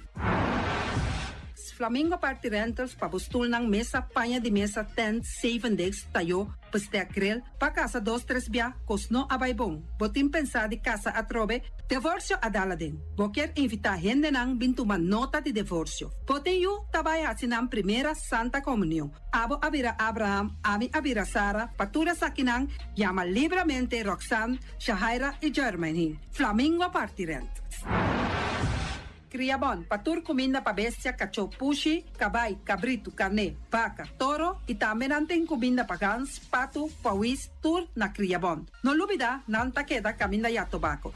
Flamingo Party Rentals pa bustul ng mesa, panha de mesa, tent, 7 days, tayo, paste grill, pa casa 2-3 bia, kosno abay bong. Botin pensa di casa atrobe, divorcio adala din. Boker invita gente nang bintuman nota de divorcio. Botin yu tabay asinang primera Santa Comunión. Abo abira Abraham, ami abira Sara, patura sa kinang, llama libremente Roxanne, Shahaira y Germaine. Flamingo Party Rentals. Criabon, patur comida pa bestia, cacho pushi, cabay, cabrito, carne, vaca, toro e também nantem comida pa gans, pato, pauis, tur na Criabon. No lubida, nanta queda caminda ya tobacco.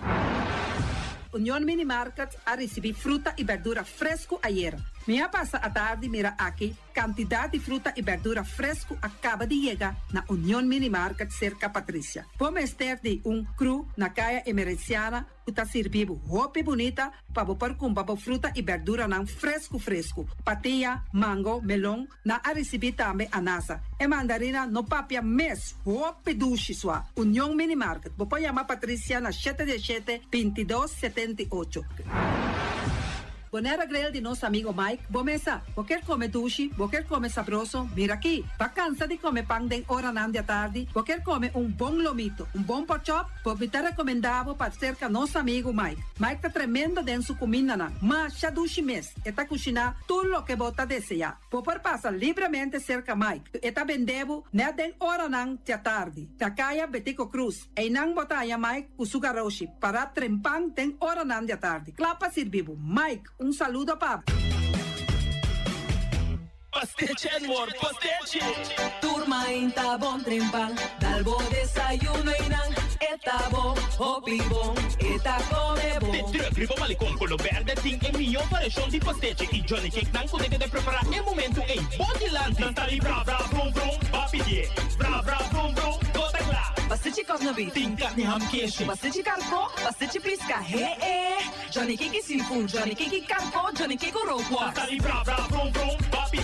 Unión Mini Market a receber fruta e verdura fresco ayer. Minha passa a tarde, mira aqui, quantidade de fruta e verdura fresco acaba de chegar na União Mini Market cerca Patrícia. Vamos ter de cru na caia emergenciana, está servindo roupa bonita para pôr com fruta e verdura não fresco. Patia, mango, melão, na a receber também anasa. E mandarina no papia mês, roupa duche sua. União Mini Market. Vou chamar Patrícia na 717-2278. Bonera grill de nosso amigo Mike. Bomesa, quer comer duche, quer comer sabroso, mira aqui. Tá cansa de comer pão de hora não de tarde, quer comer bom lomito, bom pork chop, me tá recomendado para cerca nosso amigo Mike. Mike tá tremendo dentro sua comida, mas já duche mês, e tá cozinhando tudo o que bota desejar. Por passar livremente cerca Mike, e tá vendendo na de hora não de tarde. Da caia Betico Cruz, e não botar Mike o sugaroshi para trempang de hora não de tarde. Clapa servivo, Mike. Saludo, papo. Pastiche, amor, pastiche. Turma inta bom trempang, dalbo desayuno inang, eta bom, hopi bom, eta come bom. De truck, ribo malicom, color verde, ting e mio paixão de pastiche. E Johnny Cake não consegue de preparar em momento em Bodyland. Não tá ali, bra, vrum, vrum, papi, bra, vrum, vrum, toda lá. Pastiche cosnobi, Ting carne ham queijo. pastiche carco, pastiche pisca, Johnny Cake seafood, Johnny Cake carco, Johnny Cake rope. Não tá ali, bra, vrum, vrum, papi,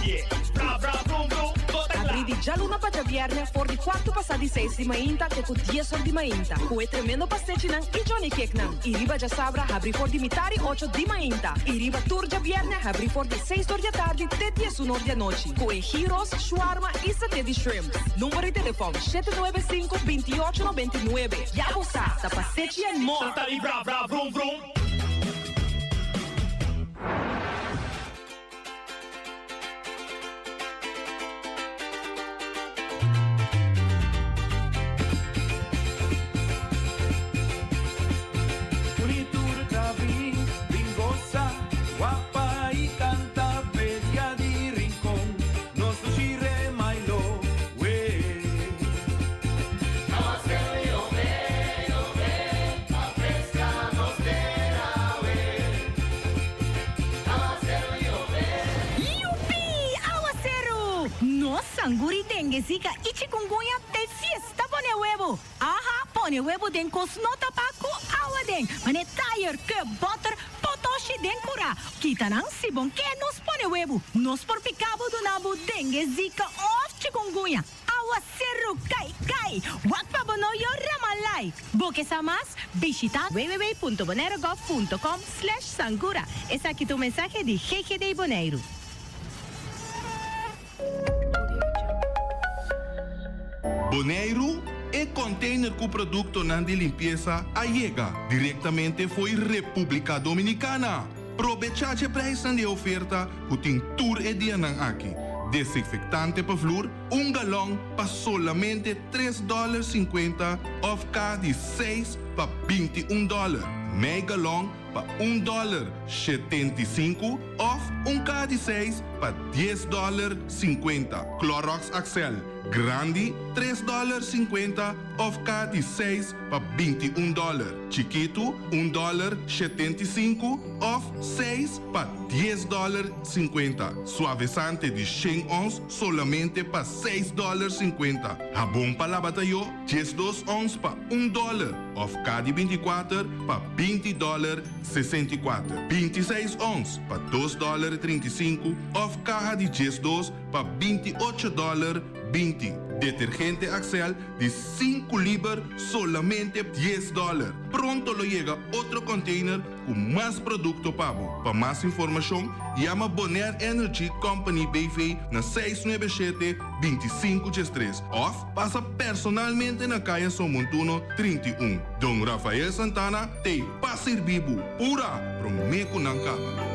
bra, vrum, vrum, toda lá. Abri di già l'una paggia viernes, fuori 4 passati 6 di mainta, che con 10 soldi mainta. Cue tremendo pastiche nan, i Johnny Cake nan. I riba già sabra, abri fuori di mitari 8 di mainta. I riba turgia viernes, abri fuori di 6 ore di tardi, te 10 un'ora di noci. Cue gyros, shawarma e satè di shrimp. Numero di telefono 795-2899. Ya lo sa, da pastiche and more. Não tá ali, bra, vrum, vrum. Sanguri, dengue, zika e chikungunya te fiesta pone huevo. Aha, pone huevo den cosnota paco awa den. Mane tire que butter potoshi den cura. Kita nang sibon que nos pone huevo. Nos por picabo do nabo dengue, zika of chikungunya. Awa seru kai. Wakpa bono yo ramalai. Boque sa más, visita www.bonerogov.com/sangura. Es aquí tu mensaje de GGD Boneiro. Boneiro é container com produto de limpeza a chega diretamente foi República Dominicana. Aproveite preço de oferta que tem tour e dia aqui. Desinfectante para flor, galão para solamente $3.50 of cada 6 para $21. Meio galão para $1.75 of cada 6 para $10.50. Clorox Axel grande $3.50 of cada 6 para $21. Chiquito $1.75 of 6 para $10.50. Suavizante de 100 ons solamente para $6.50. Jabón para lavatallo 12 ons para $1 of cada 24 para $20.64. 26 ons para $2.35 of caja de 12 para $28.20. Detergente Axel de 5 libras solamente $10. Pronto lo llega otro container con más producto pavo. Para más información, llama Bonaire Energy Company BV na 697-2533 of pasa personalmente na calle Somontuno 31. Don Rafael Santana te pasir vivo pura promeco ng kama.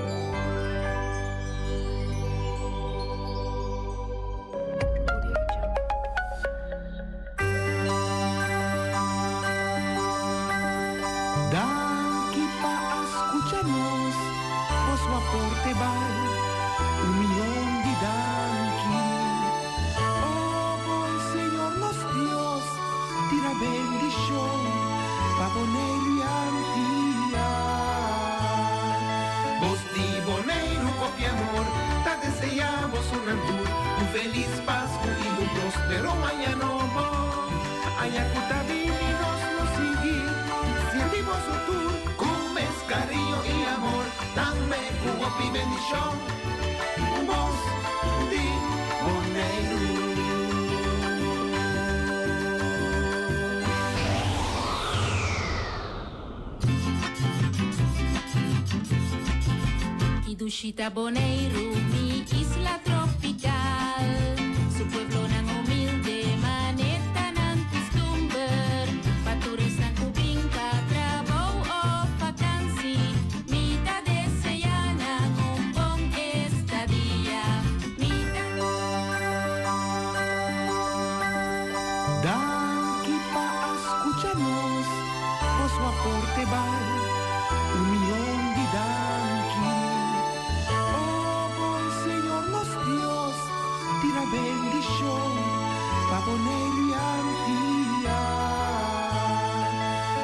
Voz de Boneiro, copia amor. Sunantur, feliz Páscoa y un próspero año nuevo. Ayacuta vininos nos sigue, sentimos su tour, con cariño y amor, dame cubo y bendición. Voz de Boneiro. Idushita Boneiro, mi isla tropical, su pueblo tan humilde, maneta nan costumber, paturesan kubing patrabaw o vakansi, mita deseyana un bong estadía, mita. Daqui pa escuchanos, vos o aporte bar, 1 millón de danqui. Oh, buen Señor nos Dios, tira bendición, pa Boneiro y Antilla.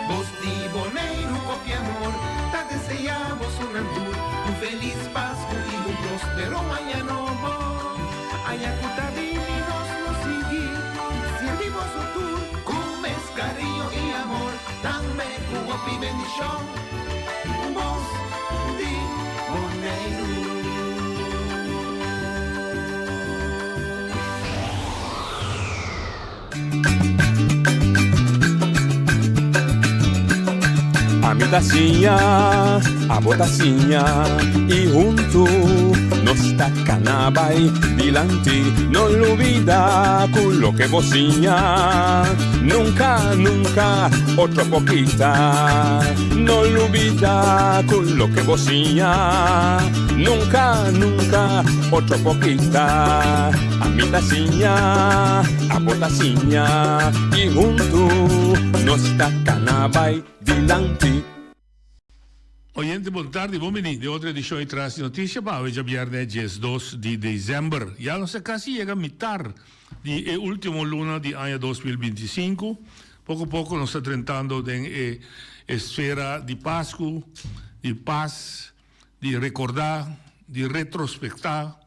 Vos di Boneiro, copia amor, te deseamos un feliz Páscoa y un próspero año nuevo. Ayacuta vininos nos sigue, sentimos su tour, con cariño y amor, dame cubo y bendición. Voz de Boneiro. A mi tacinha, a botacinha e junto nos tacanabay dilante, no olvida con lo que bocinha, nunca, nunca otro poquita, no olvida con lo que bocinha, nunca, nunca otro poquita, a mi tacinha, a botacinha e junto nos tacanabay dilante. Oyente, boa tarde, bom menino. De outra edição e traz notícia para hoje, viernes 2 de dezembro. Já não se casi chega a mitad de último luna de ano 2025. Pouco a pouco nós estamos tratando de esfera de Páscoa, de paz, de recordar, de retrospectar,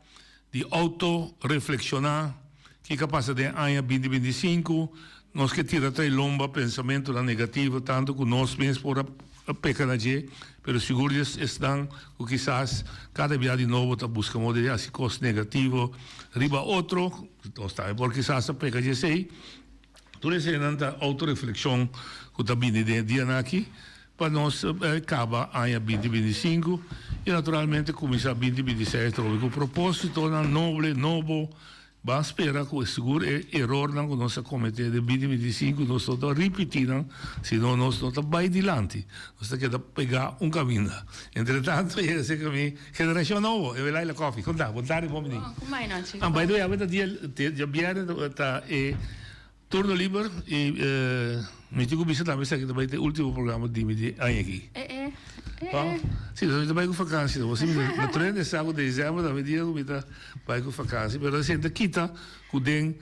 de auto-reflexionar. Que capaz de ano 2025, nós que tira atrás lomba pensamento da negativa, tanto que nós mesmos por a pecanagem, pero seguro estão que quizás cada dia de novo está buscando de assim coisa negativa, riba outro, nós está porque quizás a pecanagem sei, tudo isso é uma autoreflexão que está vindo de dia aqui, para nós acabar ano 2025 e naturalmente começar 2026 com o propósito nobre, novo. Vamos esperar que o seguro erro não nós cometer de 2025 nós estamos repetindo, senão nós não estamos bem adiante. Nós temos que pegar caminho. Entretanto, esse caminho, geração nova, eu vou lá e coffee. Conta, boa tarde, bom menino. Como é, não, chico? By the way, agora dia viernes está turno livre e me digo que também que vai ter o último programa de ano aqui. Sim, nós estamos com vacança. Você me treina sábado de dezembro, também dia que vai com vacança. Mas a gente quita que tem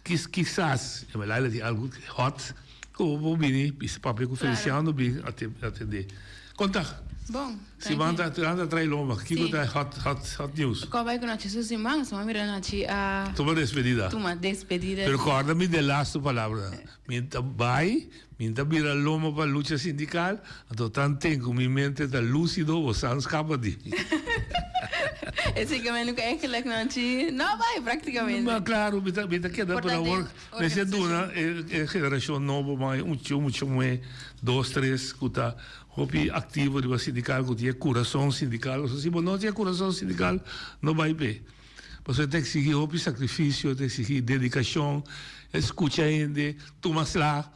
quizás, eu vou lá e algo hot, que eu vou vir, esse papel com o Feliciano, vir atender. Conta. Bom, se manda atrás lomba, que é hot news. Qual vai com notícias irmãos? Vamos mirar notícia. Toma despedida. Toma despedida. Pero acorda-me de last palavra. Minta vira loma para a luta sindical, então tanto tempo minha mente está lúcido, você não escapa de mim. Esse caminho é que não vai praticamente. Mas claro, minta queda para o nesse duna é geração nova, mas muito mais 2, 3 que está hopi ativo de sindical, que tem coração sindical, se não tem coração sindical, não vai bem. Você tem que seguir hopi sacrifício, tem que seguir dedicação, escuta ainda, toma lá.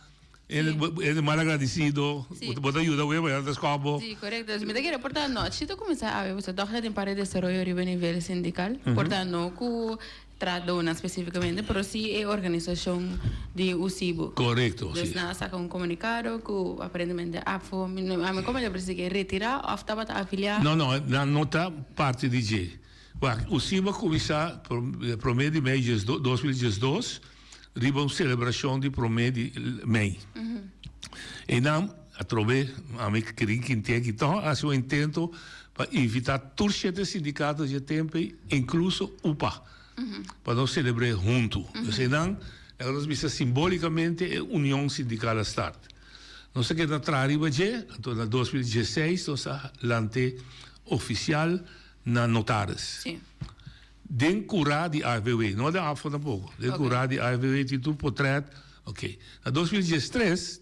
Ele é mal agradecido, você ajuda o eu das cabo. Sim, correto. Me dá que reportar não. Se tu começar a ver, você toca de para desarrollo a nível sindical, portanto não que tradona especificamente, pero sí é organização de UCIBO. Correto, sim. Então, saca comunicado que aparentemente a mim como ele precisa retirar, ou estava afiliar. Não está parte de G. O UCIBO começar promedio de mês 2012. Riba uma celebração de promédio mei. E não, através, a mim queria que tenha que então, a seu intento para evitar todos os sindicatos de tempo, incluso UPA. para nós celebrar junto. Então, nós vimos simbolicamente a União Sindical Start. Nós queremos entrar em 2016, nós lante oficial na notares. Sim. Den curar de AVW, não é AFO tampouco. Den curar de AVW, título portrait. Ok. Na 2013,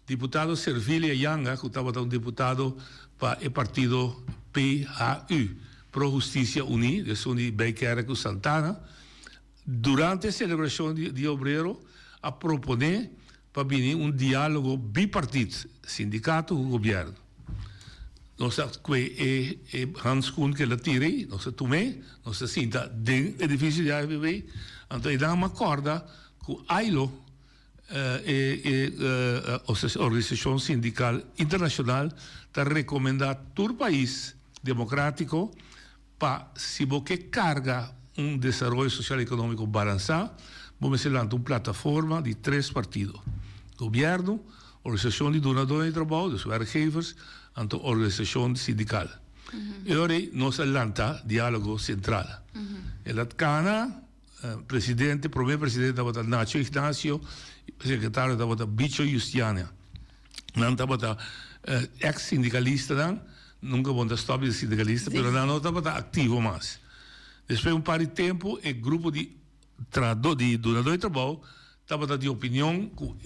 deputado Servilia Yanga, que estava um deputado para o partido PHU, Pro Justiça Uni, de Suni Beikera com Santana, durante a celebração de Obrero, a proponer para vir diálogo bipartite, sindicato e governo. Nós que Hans Kuhn que la tirei, nós tomei, nós sinta dentro do edifício de AVB, então dá uma corda com a ILO, a Organização Sindical Internacional, para recomendar todo o país democrático para se você carga desenvolvimento social e econômico balançado, vamos lançar uma plataforma de 3 partidos: governo, organização de donadores de trabalho, dos werkgevers, en de organisatie sindicaal. Ora, nós lança diálogo central. E dat cana, presidente, primeiro presidente da Nacho Ignacio, secretário da Bicho Justiana. Não estava ex-sindicalista, nunca vou stop de sindicalista, mas não estava ativo mais. Depois par de tempo, o grupo de donadores de trabalho estava de opinião com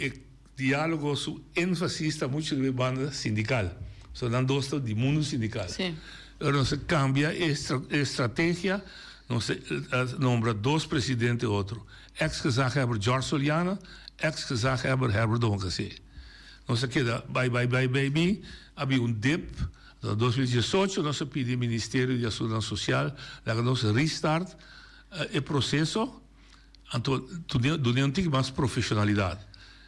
diálogo sobre ênfase muito de banda sindical. So dan dosto di mundo sindical. Ahora se cambia estrategia, no se nombra 2 presidentes otro. Ex-gezaghebber George Soliana, ex-gezaghebber Herbert Donkase. No se queda bye, había un dip. En 2018 no se pide Ministerio de Asuntos Social, la que no se restart el proceso, entonces donde más profesionalidad.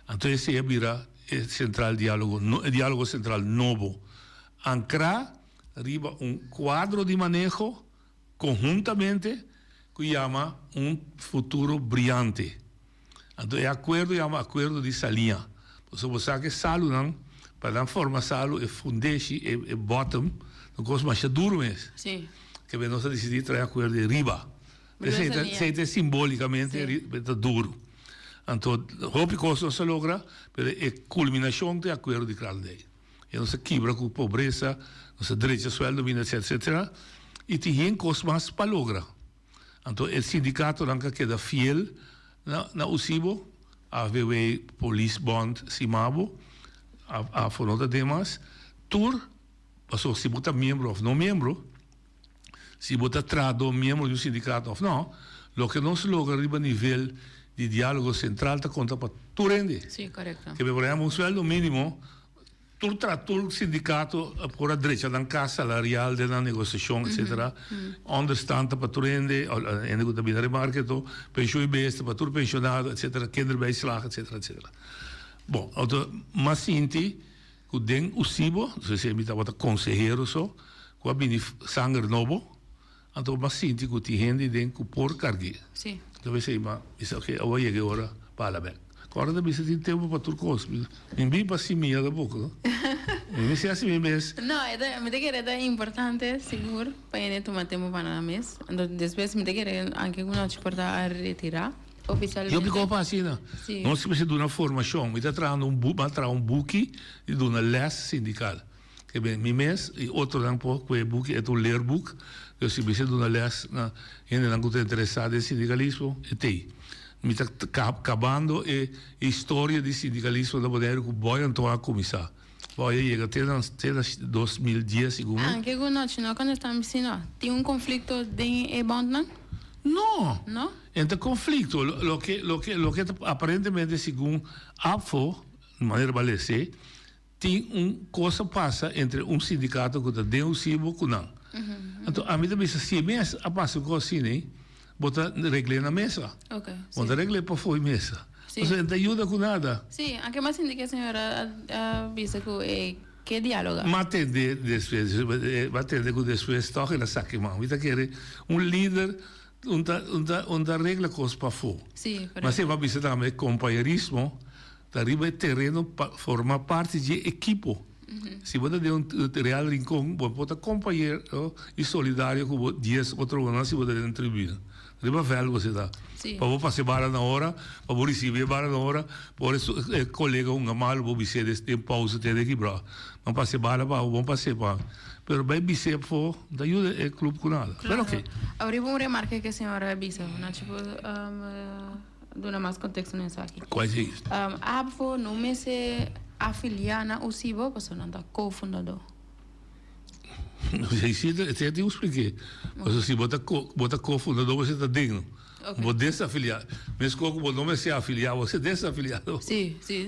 Entonces se abrirá el central diálogo, el diálogo central nuevo. Ancrar arriba quadro de manejo conjuntamente que llama futuro brillante. Entonces, el acuerdo llama acuerdo de salinha. Pues, você que saludan para dar forma salu e fundesi e bottom, não coisa mais duro mesmo. Sim. Que nós decidimos trazer acordo de riba. Seita simbolicamente é duro. Então, hope que não se logra, mas é culminação do acordo de Craldei. E não se quebra com pobreza, não se direito a sueldo, etc. E tem coisas mais para lograr. Então, o sindicato nunca queda fiel na UCIBO, a VW Police Bond Simabo, a fonota demais, tur, passou se botar membro ou não membro, se botar trado membro do sindicato ou não, o que não se logra arriba nível de diálogo central está conta para tu rende. Sim, correto. Que por exemplo, sueldo mínimo, todo sindicato por a direita da casa salarial da negociação, etc. Understand para tu rende, en de bina remarque to, pensioen beste para tu pensionado, etc. Kinderbijslag, etc. Bom, mas sinti que den usibo, se me estava consejero so, que bini sangue novo, então mas sinti que ti gente den que por cargue. Sim. Deve ser, mas isso que eu cheguei agora para bem. Agora também se tem tempo para tudo coisa. Em bem para cima da boca, não? Me se assim mesmo. Não, me te querer é importante, seguro, para ele tomar tempo para nada mais. Então depois me te querer anche uma noite para a retirar oficialmente. Eu digo para assim, não. Não se precisa de uma formação, me está trazendo um book e de uma les sindical. Que bem, me mês e outro não pode que book é um leerbook. Eu se precisa de uma les, na gente não está interessado em sindicalismo, e tem. Me está acabando a história de sindicalismo da Bonaire que vai então a começar. Vai chegar até 2010, segundo. Anche con noi, quando stiamo vicino, tem conflitto de bond, não? Não. Não? Entre conflito, lo que aparentemente, segundo AFO, de maneira balece, tem coisa passa entre sindicato que está dentro do CIBO e não. Então, a mim também, se mesmo a passa com assim, né? Bota regle na mesa. Ok. Bota regle para fora mesa. Ou seja, não ajuda com nada. Sim, anche mais indica a senhora avisa que dialoga. Mas atender com depois toca na saque mão. Então, quer líder onde regle coisa para fora. Sim, correto. Mas se vai visitar também companheirismo, arriba terreno para formar parte de equipo. Se você tem real rincón, você pode companheiro e solidário com 10 outros anos se você tem tribuna. Riba velho você dá. Sim. Para você bala na hora, para você receber bala na hora, por isso colega mal, vou você tem pausa ter aqui bra. Mas para bala para vamos passar para. Pero bem bicep for, da ajuda é clube com nada. Pero ok. Agora vou remarcar que a senhora bisa, não tipo dona mais contexto nessa aqui. Quais é isso? Abo não me se afiliar na UCIBO, porque não está cofundador. Você tem expliquei. Mas se bota cofundador, você está digno. Vou desafiliar. Mesmo que o nome se afiliar, você desafiliado. Sim. Sim,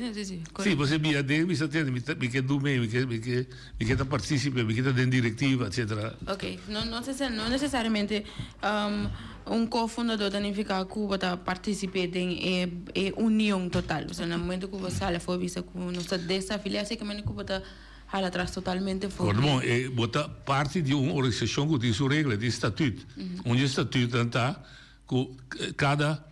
você me adega, você tem, me quer do meio, me quer participar, me quer dentro diretiva, etc. Ok, não necessariamente cofundador significa que você participa em união total. Ou seja, no momento que você for visto que você desafiliar, você que você hala atrás totalmente fora. Bom, bota parte de uma organização que tem sua regra de estatuto. Onde o estatuto está que cada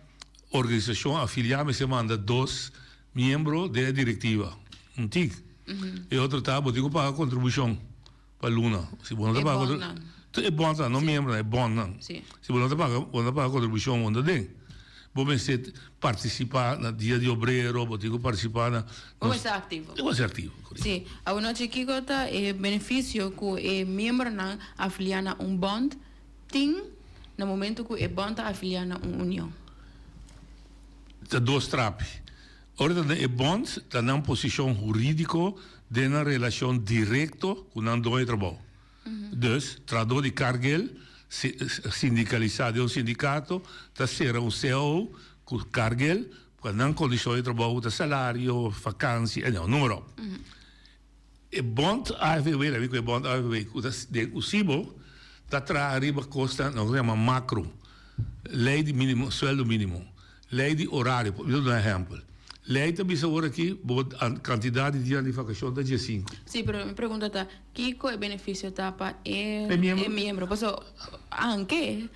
organização afiliada se manda 2 membros da diretiva. Antigo. E outro está, botigo paga contribuição para a Luna. Se você não paga, é bom, não membro, é bom, não. Se você não paga contribuição, onde tem. Você participar no dia de obreiro, botigo participar na. Vamos ser ativo. Vamos ser ativo. Sim, a noite que está é benefício que é membro na afiliada a bond tem no momento que é bom está afiliado a uma união. Está 2 trapos. Ora, é bom está na posição jurídica de uma relação direta com o dono de trabalho. Dus, traduz de cargel, sindicalizado de sindicato, está ser CEO com cargel, com não condições de trabalho, de salário, vacância, não, número. É bom AFW, é bom AFW, o CIBO, está atrás arriba costa, não chama macro, lei de mínimo, sueldo mínimo, lei de horário, vou dar um exemplo. Lei também agora aqui, a quantidade de dias de vacação da dia 5. Sim, mas minha pergunta está, que é o benefício para o membro? Porque, anche que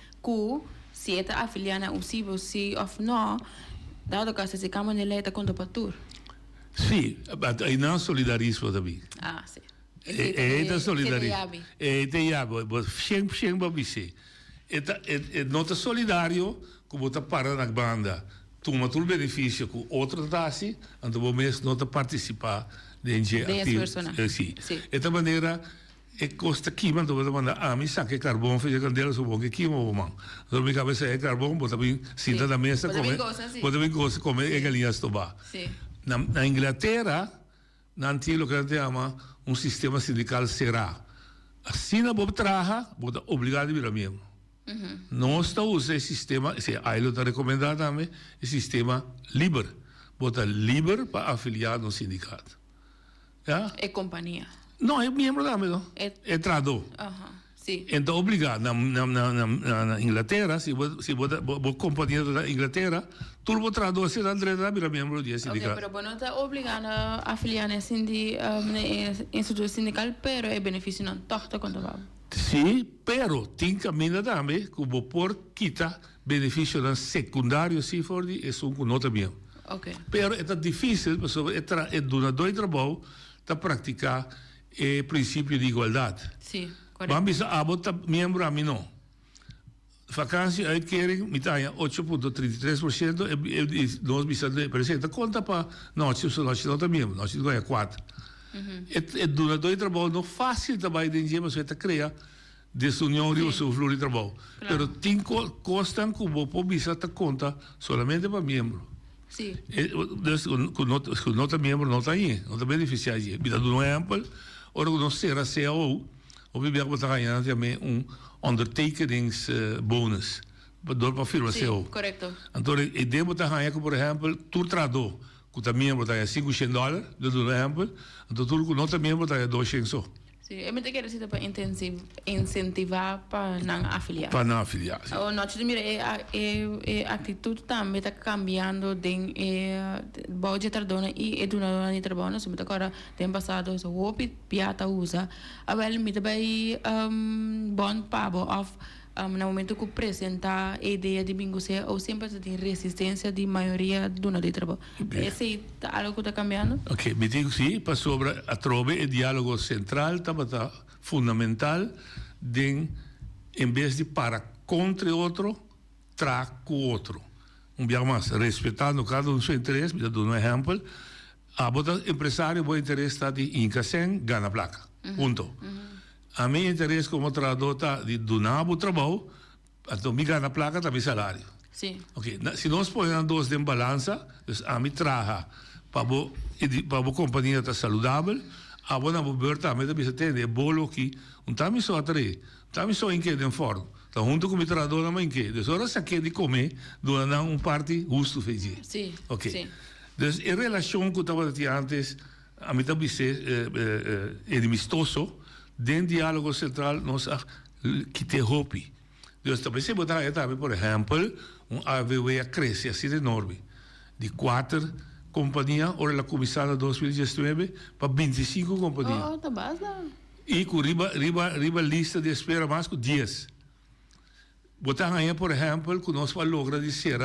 se está afiliado a um CIBO, se ou não, dado que se cama de lei está contra para tudo. Sim, aí não solidarismo também. Ah, sim. É solidarismo. É sempre para você. É nota solidário que você para na banda, toma todo o benefício que outro dá, então você não participar de ativo. Sim. Esta maneira é custa queima, então você manda mim saque carvão, fez candela, sou bom que queima o mão. Então minha cabeça é carvão, você também senta na mesa, também gosta de comer galinhas tobar. Na Inglaterra, na antigo que a gente chama sistema sindical será. Assim, na boa traja, você é obrigado a virar membro. Não está usando esse sistema, aí está recomendado também, o sistema livre. Você é livre para afiliar no sindicato. É companhia. Não, é membro também, não. É tradutor. Sim. Então, obrigado. Na Inglaterra, se você é companhia da Inglaterra, tudo tradutor será direto a virar membro do sindicato. Ok, mas não está obrigado a afiliar no instituto sindical, mas é benefício não torta quando vai. Sim, pero tem caminho também que o por quita benefício no secundário se for de isso com nota mesmo. Ok. Pero é difícil, porque é donador de trabalho para praticar o princípio de igualdade. Sim, correto. Vamos botar membro a mim não. Vacância aí querem me taia 8,33% e nós precisamos apresentar conta para nós não também, nós ganha 4. É donador de trabalho não fácil trabalhar dentro de mas você cria desunião de o seu fluxo de trabalho. Pero tem costas que o povo precisa conta somente para membro. Sim. Com nota membro não está aí, não está beneficiado aí. Me dá um exemplo, ora não será CEO, o bebê está ganhando também undertakingsbonus para firma CEO. Correto. Então, e devo estar ganhando, por exemplo, tu traduz, que também é $500, do exemplo, então tudo que não também é $200. Sim, eu me quero para incentivar para não afiliar. Para não afiliar. O nosso mira a atitude também está cambiando de budget dona e donadora de trabalho, se agora tem passado o OP piata usa, agora me também bom pago of no momento que apresenta a ideia de bingo ser ou sempre tem resistência de maioria do de trabalho. Esse é algo que está cambiando? Ok, me digo sim, para sobre a trove o diálogo central está fundamental de em vez de para contra outro tra com o outro. Dia mais, respeitando cada um seu interesse, me dá um exemplo. A empresário, o interesse está de incasem, ganha placa. Ponto. A meu interesse como trabalhador está de donar o trabalho, então me ganha placa, também salário. Sim. Ok, se nós põemos dois em balança, a mim traga para a companhia estar saudável, a boa beberta, a mim também se tem bolo aqui, também só atrás, também só em que de forno. Então, junto com o trabalhador, não é em que. Então, agora se quer de comer, durante parte justo fazer. Sim. Ok. Sim. Então, em relação com o que eu estava antes, a mim também é amistoso, dentro do diálogo central, nós que te roupe. Então, também se botar aí, por exemplo, AVW cresce assim enorme, de 4 companhias, ora a comissária 2019, para 25 companhias. Oh, tá basta. E com riba lista de espera mais com 10. Botar aí, por exemplo, que nós vamos lograr de ser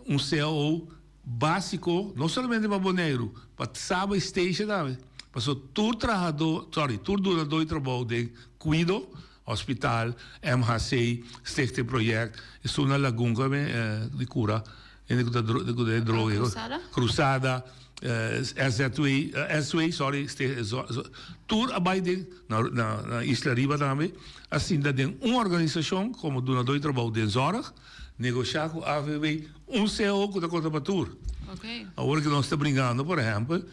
um CEO básico, não somente para Bonaire, para Saba Station também. Para todo donador de trabalho de cuido, hospital, MHC, Stichting Project, isso na Laguna de cura, de droga, Cruzada, S2, sorry, tudo abaixo na Isla Riba também, assim, tem uma organização como donador de trabalho de zorg, negociar com a AVW, CEO que está contra para tudo. Agora que nós estamos brincando, por exemplo,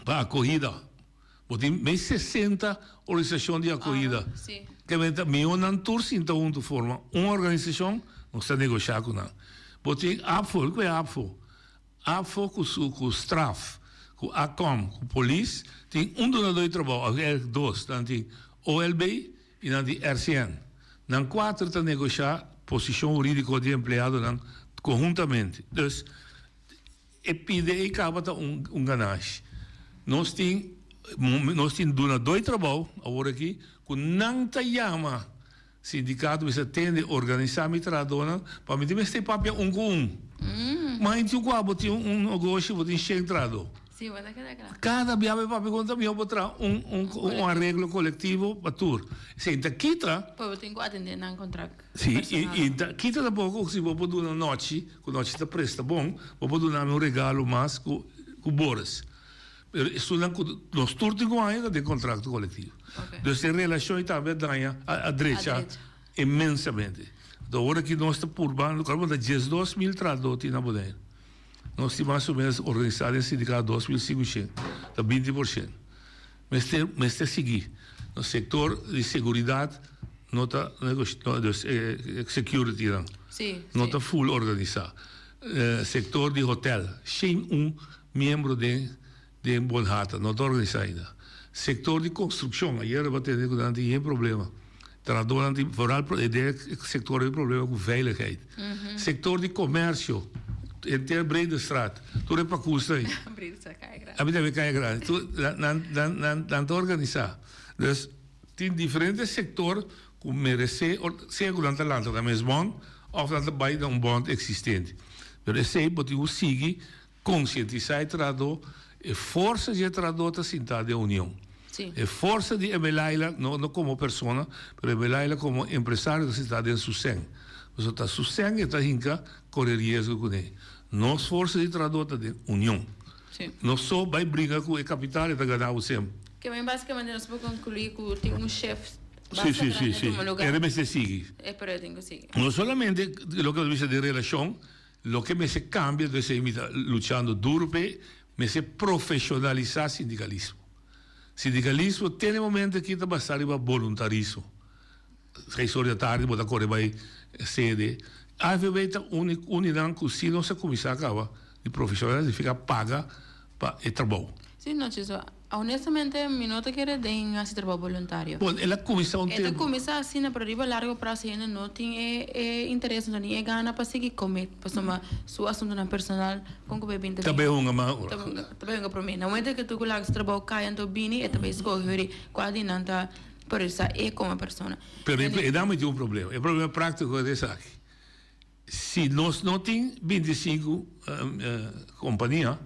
para a acolhida, tem mais 60 organizações de acolhida. Que não torcem então de forma uma organização, não está negociando com nada. Tem AFO, que é AFO? AFO com o STRAF, com a ACOM, com a polícia, tem donador de trabalho, dois, tem OLB e tem RCN. Não 4 está negociar posição jurídica de empregado conjuntamente. Então, pide e acaba ganagem. Nós temos donador de trabalho, agora aqui, que não te chama sindicato, você tem de organizar a trabalhadora, para mim, tem papel com um. Mas tem um negócio, tem centrado. Sim, mas cada viagem para perguntar, eu vou trazer um arreglo coletivo para tudo. Se ainda quita... Pô, tem que atender no contrato. Sim, e quita da pouco, se vou dar uma noite, que a noite está presta bom, vou dar um regalo mais com Boris. Isso não, nós todos temos ainda de contrato coletivo. Então, essa relação também ganha a direita imensamente. Então, agora que nós estamos por baixo, nós temos 12.000 trabalhadores na Bonaire. Nós temos mais ou menos organizado em sindicato 2.500, 20%. Mas tem seguir. No setor de segurança, não está security, não está full organizado. Setor de hotel, sem membro de Bonhata, não está organizado ainda. Setor de construção, aí eu vou ter um problema. Setor de problema com veiligheid. Setor de comércio, inteiro Breda Straat, tudo é para custa aí. A vida vai cair grande. Não está organizado. Então, tem diferentes setores que merecem, seja durante a lanta da mesma bond, ou durante a bond existente. Mas esse aí pode seguir, conscientizar o trabalhador, e força de trabalhador sentar de união. E força de Ebelaila, não como pessoa, mas Ebelaila como empresário que está dentro do SUSEM. Você está SUSEM e está hinca, correr risco com ele. Nós, força de trabalhador, de união. Não só vai brigar com o capital e está ganhando sempre. Que basicamente nós vamos concluir que tem um chefe. Sim. Era me se sigue. Não somente o que dice de relação, o que me se cambia, de se lutando duro, me se profissionalizar sindicalismo. Sindicalismo tem momento que está bastante para voluntarismo. 6 horas da tarde, vou correr para sede. A VV unidade que se não se começar a acabar de profissionais, fica paga para o trabalho. Sim, não, honestamente, eu não quero dar esse trabalho voluntário. Bom, ela começa um tempo. Ela começa assim, para ir a largo prazo, ainda não tem interesse, não tem gana para seguir comer. Para sua assunto na personal, com o bebê. Também é uma também é para mim. No momento que tu coloca o trabalho cai, então bini, e também escolhe quase não está por isso é como pessoa. Mas dá-me um problema. O problema prático é desse aqui. Se nós não temos 25 companhias,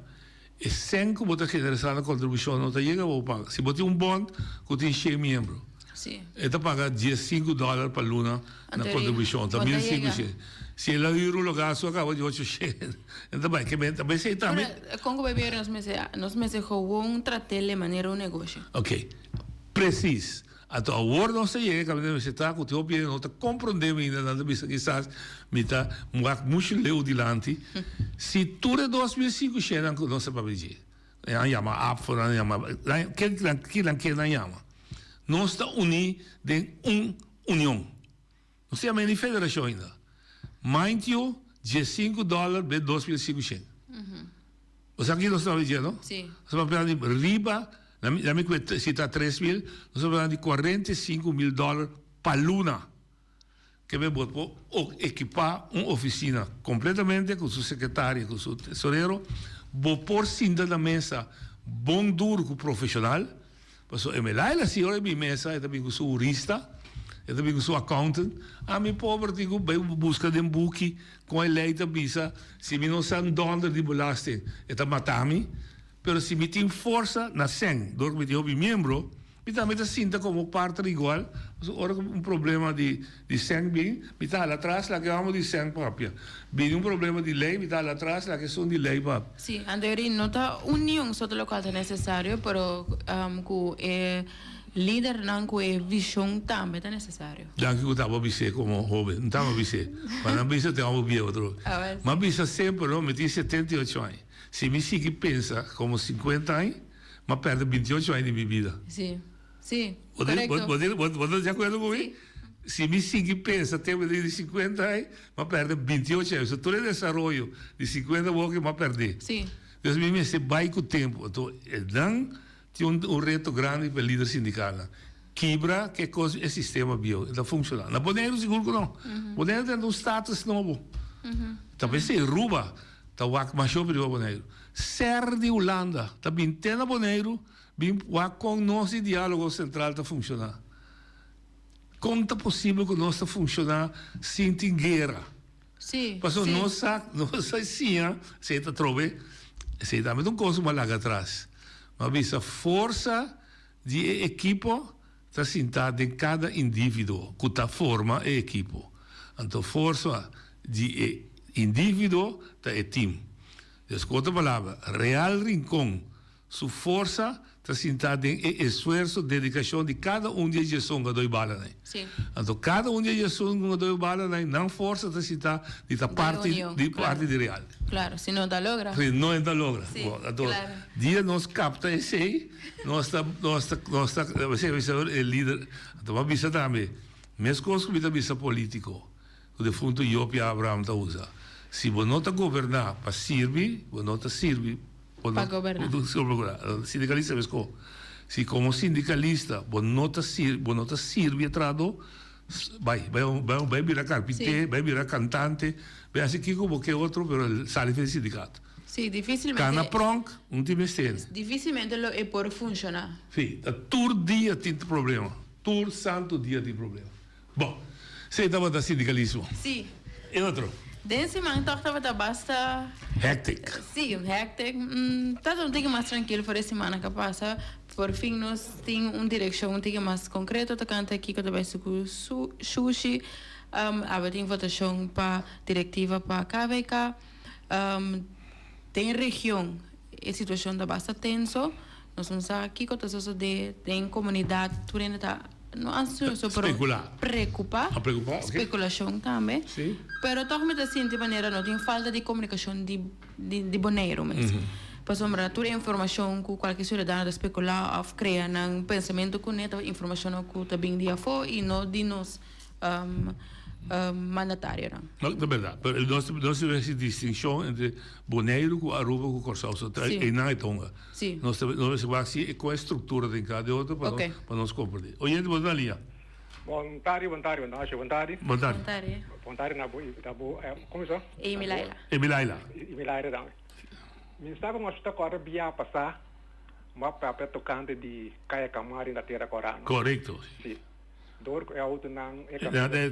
e 5 botar generalizar a contribuição não está chegando a pagar. Se botar bond, que tem 100 membros. Sí. Esta paga $15 para luna na contribuição. Tá 1.500. Se ela euro lo gasto acaba de 800. Então vai que também sei também. Congo beber nos meses gewoon tratar de maneira um negócio. Ok. Preciso. Até agora não se chega, mas você está com o teu pé, não está compreendendo ainda nada, mas quizás me está muito leu dilante. Se tudo é 2005 chega, não se pode dizer. Não chama APFO, não chama. Que não chama. Nós estamos unidos em união. Não se chama nem federação ainda. Mind you, $15 de 2005 chega. Você aqui não está dizendo? Sim. Você vai pegar de riba. Se está 3.000, nós estamos falando de $45.000 para luna. Que me botou equipar uma oficina completamente com seu secretário, com seu tesoureiro, vou pôr cinta na mesa, bom duro com profissional. Passou a senhora é minha mesa, eu também com seu jurista, eu também com seu accountant. A minha pobre, digo, vai buscar de um book com a lei da visa, se me não são $1 de belasting, eu matar-me. Pero se me tem força na SEN, do que eu me membro, me também está sinta como parte igual. Ora problema de SEN bem, me está lá atrás lá que vamos de SEN própria. Bem problema de lei, me está lá atrás lá que são de lei própria. Sim, Andrei, não está união só do local é necessário, pero com líder não com visão também é necessário. Já que eu estava a como jovem, não estava a mas na bisa tem algo bem outro. Mas bisa sempre, não, me tem 78 anos. Se me sigue pensa como 50 anos, mas perde 28 anos de minha vida. Sim, sim. Você de acordo comigo? Se me sigue pensa, tem de 50 anos, mas perde 28 anos. Se todo o desenvolvimento de 50 anos, mas perder. Sim. Então, me se vai com o tempo. Então, tem um reto grande para o líder sindical. Quebra que coisa é sistema bio, está funcionando. Não podemos seguro que não. Podemos ter um status novo. Talvez se rouba. Tá wak macho para o Boneiro. Ser de Holanda, tá bem tendo Boneiro, bem wak com nosso diálogo central tá funcionar. Como tá possível que nós tá funcionar sem ter guerra? Sim. Passou nossa sim, se tá trove, se tá muito coisa mal lá atrás. Mas a força de equipo tá sentada em cada indivíduo, que tá forma é equipo. Então força de indivíduo é time. Com outra palavra, Real Rincón, sua força está sentada em esforço, dedicação de cada de gestão que dois balas. Sim. Então, cada de gestão que dois balas, não força está sentada de parte de Real. Claro, se não dá logra. Se não dá logra. Sim, então, claro. Dia nós capta esse aí, nós está, você é líder, então, uma visa também, mesmo coisa que uma visa político, o defunto Iopi Abraham está usando. Se você não está governar para servir, você não está servir para governar. Sindicalista, se como sindicalista você não está servir atrado, vai virar carpinteiro, vai virar cantante, vai assim que como que outro, mas sai do sindicato. Sim, dificilmente. Cana pronto, não tem mais dificilmente é por funcionar. Sim, todo dia tem problema, todo santo dia tem problema. Bom, você estava da sindicalismo. Sim. E outro? Desse momento estava basta hectic. Sim, hectic. Tá um pouco mais tranquilo por essa semana que passa. Por fim, nós temos uma direção um pouco mais concreta. Tá canta aqui que eu também sou sushi. Tem votação para diretiva para KVK. Tem região, a situação está bastante tenso. Nós vamos aqui que tem comunidade, tudo está não ansioso por preocupar, especulação também. Sim. Pero totalmente assim de maneira não tem falta de comunicação de Boneiro mesmo. Para sombra toda a informação que qualquer cidadão está especular ou cria um pensamento com neta informação que está bem dia fora e não de nós mandatário. Não, é verdade. Nós temos essa distinção entre Boneiro com Aruba com Corsal. E não é tonga. Sim. Nós temos que com a estrutura de cada outro para nós compreender. Oyente, boa tarde. Boa tarde. Boa tarde. Boa tarde, como é? Emilaila. Me estava mostrando agora via passar uma papel tocante de Caia Camari na terra corana. Correto. Sim. Door é outro não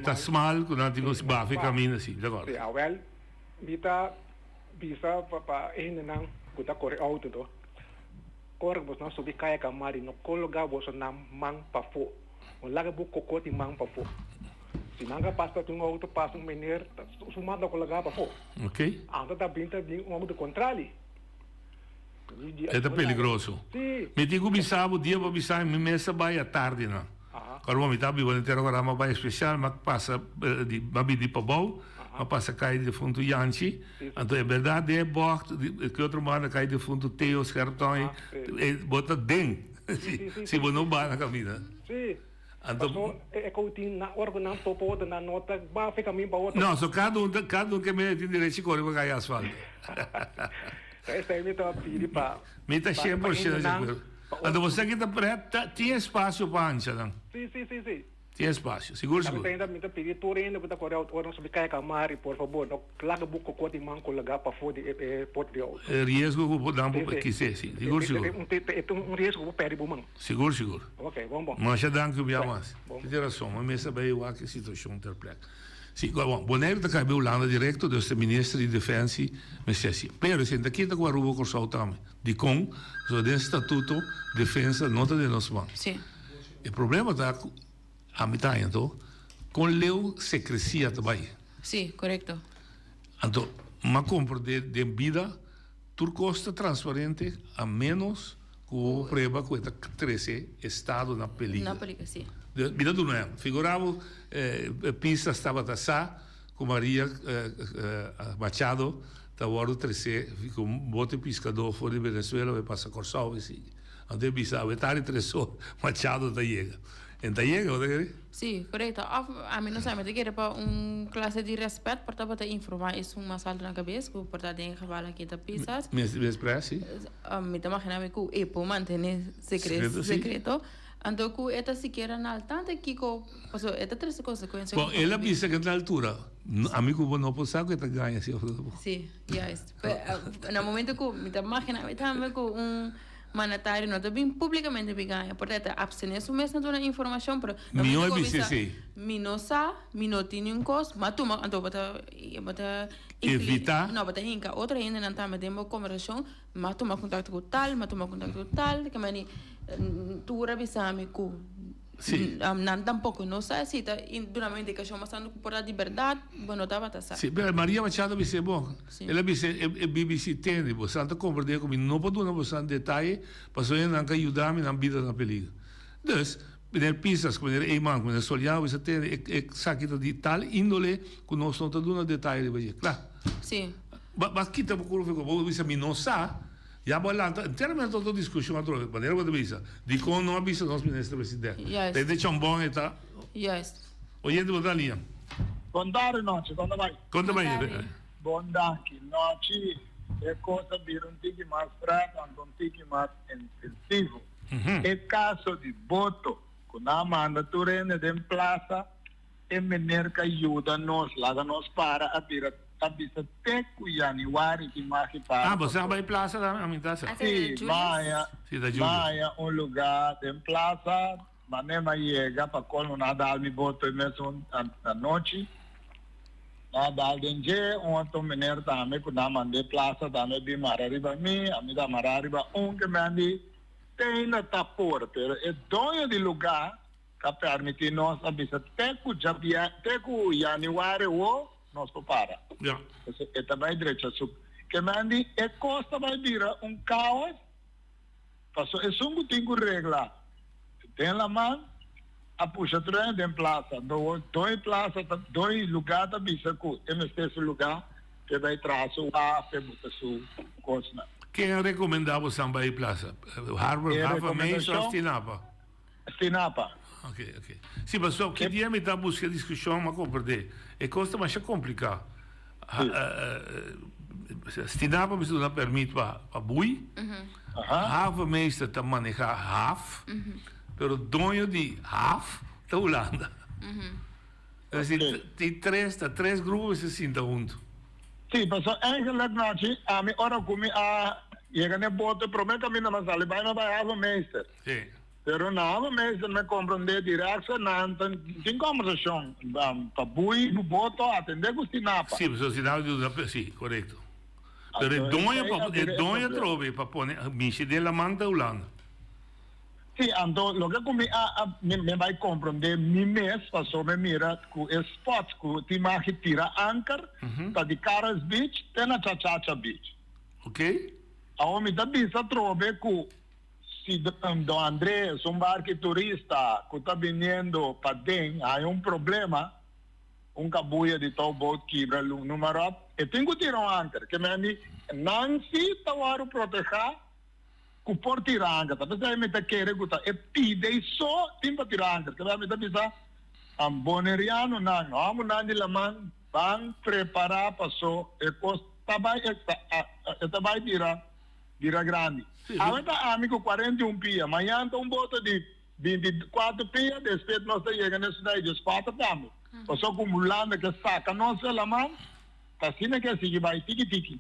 tá small quando nós temos bafe caminho assim, agora. Sim, well, bita bisa para ainda não kuta corre auto do. Corre bos não subir Caia Camari no colocar bos não mang pa fo. um laga bu cocô de mão para fora. Se não passa um auto passa meneer, sumado com laga para fora. Ok? Anda da binta de auto contrário. É peligroso. Sim. Me digo bisabo dia para bisar me mesa vai à tarde não. Agora vamos estar bem ter agora uma vai especial mas passa de babi de pabau, mas passa cai de fundo Yanchi. Então é verdade é bort que outro mano cai de fundo Teo Scartão e bota den. Se você não vai na caminha. Sim. Então é que eu tinha na hora que não topo na nota vai ficar mim para outra. não, só cada um que me tem direito de correr para cair asfalto. Essa aí me tá pedindo para. Me tá 100% de acordo. Então você que está preta, tem espaço para ancha, não? Sim. Tem espaço, seguro. Ainda me tá pedindo tudo ainda que tá correndo, ou não se cai camari, por favor, não larga buco com de manco lagar para fora de porto de alto. Risco que dá que sim, seguro. Um risco que perde bom. Seguro. Ok, vamos. Mas já dá que o mais. Tem razão, mas me sabe eu que situação interplexa. Sim, bom, Bonaire está cabelo lá direto do ministro de Defesa, mas assim, pero se daqui está com a rua corso também, de com, so de estatuto defesa nota de nós mãos. Sim. O problema está a mitad então, com leu secrecia também. Sim, correto. Então, uma compra de vida, tudo custa transparente a menos que o preba que está 13 estado na película. Na película, sim. Vida do não figurava pista estava taçá com Maria Machado estava hora 13 com um bote pescador fora de Venezuela vai passar Corsal e assim onde bisava tarde 3 Machado da chega então chega ou daquele sim correto a mim não sabe mas que para classe de respeito para te informar isso uma salto na cabeça que para ter cavalo aqui da pisas me expressa me te imaginar que e por manter secreto então, que esta sequer na altura que passou, esta três consequências. Bom, ela pensa que na altura, amigo, não pode saber que ela ganha. Sim, yes. No momento que me imagina, também com monetário, não também publicamente me ganha. Portanto, abstenção mesmo na informação, pero não é BCC. Me não sabe, me não tem um custo, mas tu então bota evitar. Não, bota hinca. Outra ainda não está metendo conversação, mas toma contato com tal, que mani tu revisami ku não tampouco não sei se está de uma indicação mas não por a liberdade bueno estava tá sim mas Maria Machado disse bom ela disse BBC tem você não compreende como não pode dar bastante detalhe para eu não ajudar-me na vida na película então quando pisas quando man quando solhar você tem saquito de tal índole que não estão dando detalhe claro sim mas que tá por como você não sabe já vou lá, em termos de toda discussão, outra maneira que avisa, de como não avisa o nosso ministro presidente. Tem de chambão e tá. Yes. Oyente, boa linha. Bom dia, noite, quando vai? Conta mais. Bom dia, noite, é coisa vir tique mais fraco, tique mais intensivo. É caso de voto, quando a manda turene de plaza, é menor que ajuda nós, lá nós para a vir abisa teco Januari que mais para. Você vai plaza da amizade? Sim, vai um lugar de plaza, mas nem mais chega para quando nada me botou mesmo à noite. Nada de dia, ontem menino também quando a mandei plaza também bem marariba mim, a mim da marariba que me andi tem na tapor, pero é dono de lugar que permite nós abisa teco Januari o nós para. Ja. É também direito que mandi é costa vai virar caos. Passou é só tem regra. Tem lá mão a puxa trem de plaza, dois plaza, dois lugar da bisa com esse lugar que vai traço a febuta su coisa. Quem recomendava Samba Plaza? Harvard Mays ou Stinapa? Stinapa. Ok. Sim, mas só que dia me dá busca discussão, mas compreender. É coisa mais complicada. Stinapa me dá permite para bui. Harvard Mays está manejar half, pero o dono de half está Holanda. Tem três grupos e assim está junto. Sim, mas eigenlijk noite a minha hora comi a chega ne bote promete a mim na sala vai na vai Harvard Mays. Sim. Pero nada mesmo me compreender direto não tem conversação para bui no boto atender com Stinapa. Sim, mas o sinal de sim, correto. Pero é donha trove para pôr miche de la manta Holanda. Sí, ando, lo que me va a comprender mi mes, pasó me mira, con spots, con timaje tira anchor, ta di Caras Beach, tena Chachacha Beach. Ok? Ahora me da visa trove que si Don Andrés, un barco turista, que está viniendo para dentro, hay un problema, un cabuya de todo boat quebra el número, y tengo que tirar un anchor, que me dice, Nancy, te voy a proteger, ku por tiranga, tapi saya minta kere guta pide so timpa tiranga, que vai me dar bisa boneriano nan, amo nan laman bang prepara paso e costa vai esta vai tira grande. Agora amigo 41 pia, amanhã um boto de 24 pia, depois nós chega nesse daí de 4 também. Paso acumulando que saca nossa laman, casina que se vai tiki.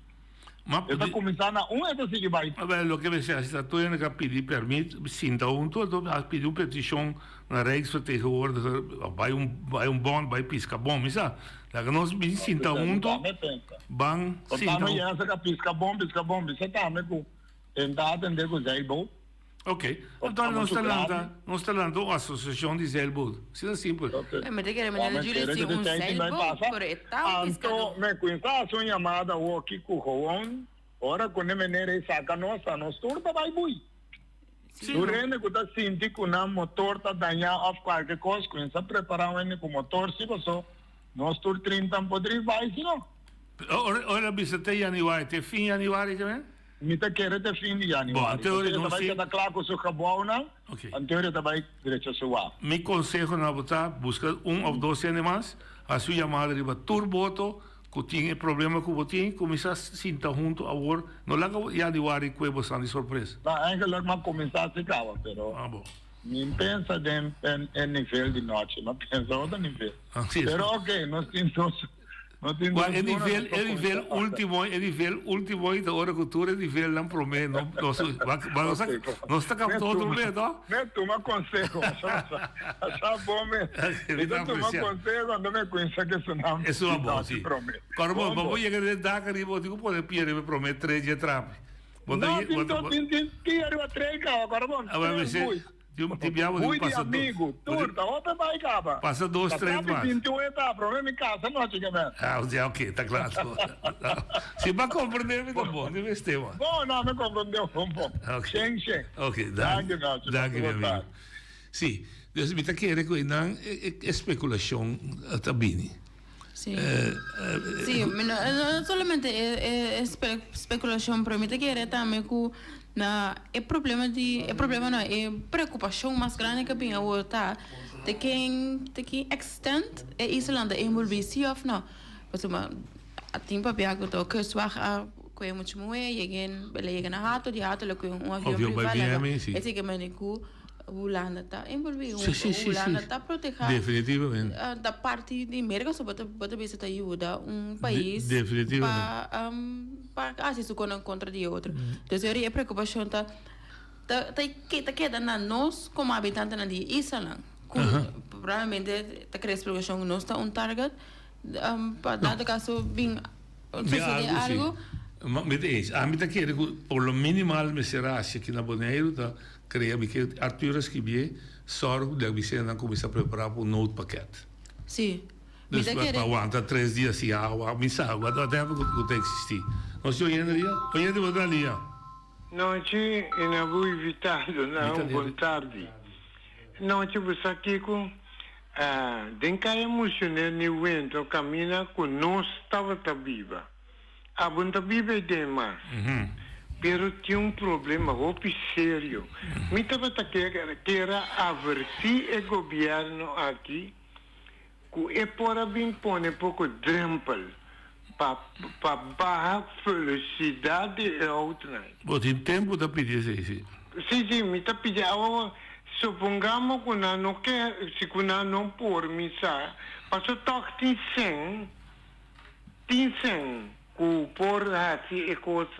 Está começando esta sigue vai. Vabbè, lo che si sta tu in capiti permit, sinta un tuo ha pedido petition na Rijksvertegenwoordiger, vai un bond, vai pisca bom, mi sa. La che non sinta un tuo bang sinta. Tamo ya sa pisca bom, bisa tamo ku. Enda atende ku zeilboot. Ok, então nós estamos falando associação de zeilboot. Isso é simples. Mas tem que lembrar de Júlio, zeilboot por etapa. Então, me conheço a sua chamada o aqui com o Juan. Ora, quando me nere saca nós turta vai bui. Durante que tá senti que o motor tá danhado ou qualquer coisa, começa a preparar com o motor, se você nós tur 30 poderia vai, se não. Ora, bisa te januari, te fim januari também? Mita querer te fim de januari. Bom, teoria não sei. Vai claro com o cabal não. Ok. A teoria também direito suave. Mi consejo na botar, busca 1 ou 2 animais, a sua chamada riba turboto, que tinha problema com o botim, começa a sentar junto a war, não larga januari que você de surpresa. Não, ainda não começar a se cava, pero. Ah, bom. Nem pensa em nível de noite, mas pensa outro nível. Pero ok, nós temos é nível último e da hora cultura é nível não promete não está captando o medo me toma consejo achar bom mesmo então toma consejo quando me conhece que isso não é bom sim agora vamos chegar de Dakar e vou dizer pode pier me promete 3 dias atrás não tem pier 3 agora vamos Muito amigo, turta, opa vai capa. Passa 2, 3 mais. 21 etapas, problema em casa, não tinha mesmo. Ah, ok, tá claro. Se vai compreender, me dá bom, deve ter, mano. Bom, não, me compreendeu, bom. Ok. Ok, danke, meu amigo. Sim, Deus me tá querendo que não é especulação também. Sí, sí, no solamente es especulación, pero me te quiere también que el problema no es preocupación más grande que viene ahora de que extent Islanda envolvido of no, pues a tiempo había que todo que suaja que mucho muy lleguen a hato de hato lo que un avión privado es que me dijo Holanda está envolvido, Holanda está protegida. Definitivamente. Da parte de América, só para ver ajuda país para assim se contra de outro. Então, eu a preocupação tá queda na nós como habitantes de Islândia. Provavelmente está criando preocupação nós está target para dado caso bem suceder algo. Mas a mim está querendo por lo minimal me será aqui na Bonaire tá creio que Arthur escreveu sorgo de que não começa a preparar para um novo paquete. Sim. Mas aguenta 3 dias sem água, missa água, até que existir. Nós estamos indo ali, Não, ci vou evitar, não, boa tarde. Não, ci você aqui com denka emocional no vento caminha com nós estava viva. A bunda viva é demais. Pero tinha problema muito sério. Me estava que era avertir o governo aqui que é para vir pôr pouco drempel para barra felicidade e outra. Mas tem tempo de pedir isso? Sim, me está pedindo. Supongamos que não quer, se não por missa, passou toque tem 100 que por assim é coisa.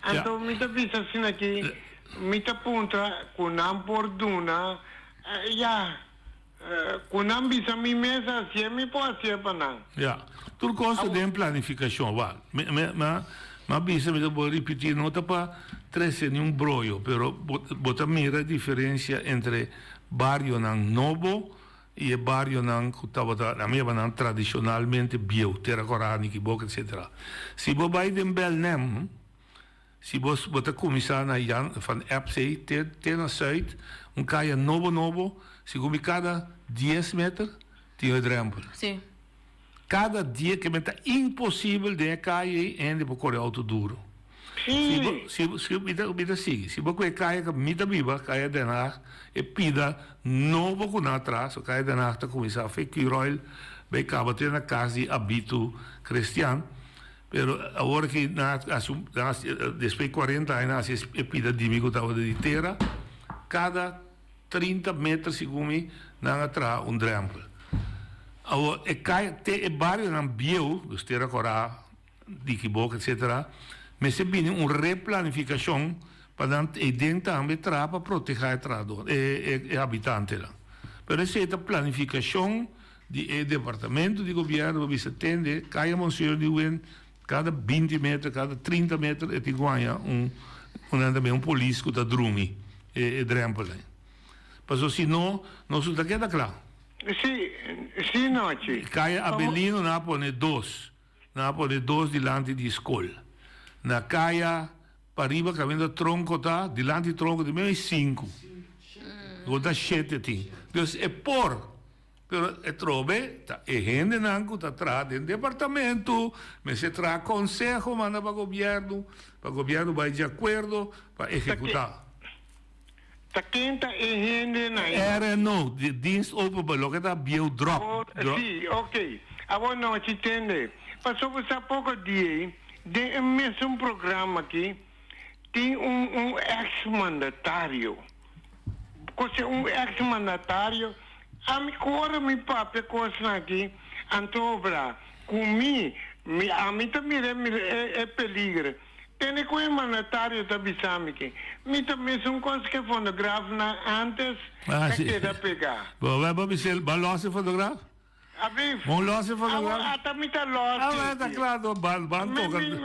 Então, me está pensando assim aqui, me está aponta com não por duna, com não bisa mi mesa, se me pode ser para não. Tudo gosta de planificação, vá. Mas bisa me vou repetir, não está para trazer nenhum brolho, pero bota mira a diferença entre barrio novo e barrio que estava na minha banana tradicionalmente bio, terra corânica, boca, etc. Se você vai em Belém, se você começar na van Epzee, ter na Zuid, caia novo, se come cada 10 metros, tem um drempel. Sim. Cada dia que é impossível de cair ainda para correr auto duro. Se você cair com mita viva, cair de nar, e pida novo com atrás, o cair de nar está começar a fazer roil, bem acaba ter na casa de habito cristiano, pero agora que depois de 40 anos, e pida de mim que estava de terra, cada 30 metros segundo na atrás drempel. Agora, e barrio na bio, dos terra corá, de boca, etc., mas se viene uma replanificação para dentro também para proteger o habitante lá. Pero essa planificação do departamento de governo que se atende, cada monsenhor de cada 20 metros, cada 30 metros, e ganha polícia que está drumi, e drempel. Mas se não está queda claro. Sim, noite. Caia Abelino na pone dois diante de escola. Na caia para riba caminho tronco tá, diante do tronco de meio 5. Gota 7 tem. Então é pero é trobe, é gente nanco tá atrás do departamento, mas se traz conselho manda para o governo vai de acordo para executar. Tá quente e gente na. Era não, de dienst open para lo que tá bio drop. Sim, ok. Agora não te entende. Passou por pouco dia. Tem mesmo programa aqui, tem ex-mandatário. Você ex-mandatário, a mim cora me papo coisa aqui, antobra, comi, a mim também é peligro. Tem que o mandatário da bisame aqui. Me também são coisas que fotografa antes que da pegar. Vai balança fotografa? Vamos lá se fotografa. Até me tá losse. Tá claro,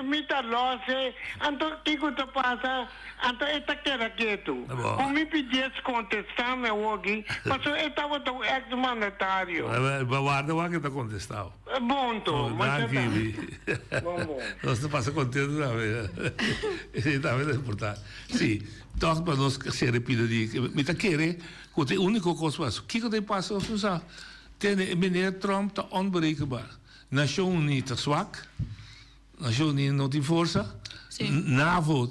me tá losse. Então, o que que passa? Então, esta queda quieto. Como me pedisse contestar meu aqui, mas eu estava tão ex-mandatário. Guarda o que está contestado. Bom, então. Bom. Nós passa contento também. Também é importante. Sim. Então, para nós se repita de... Me está querendo, que a única coisa que eu passa a usar. Meneer Trump está onberekenbaar. Nations Unies está zwak. Nations Unies não tem força. NAVO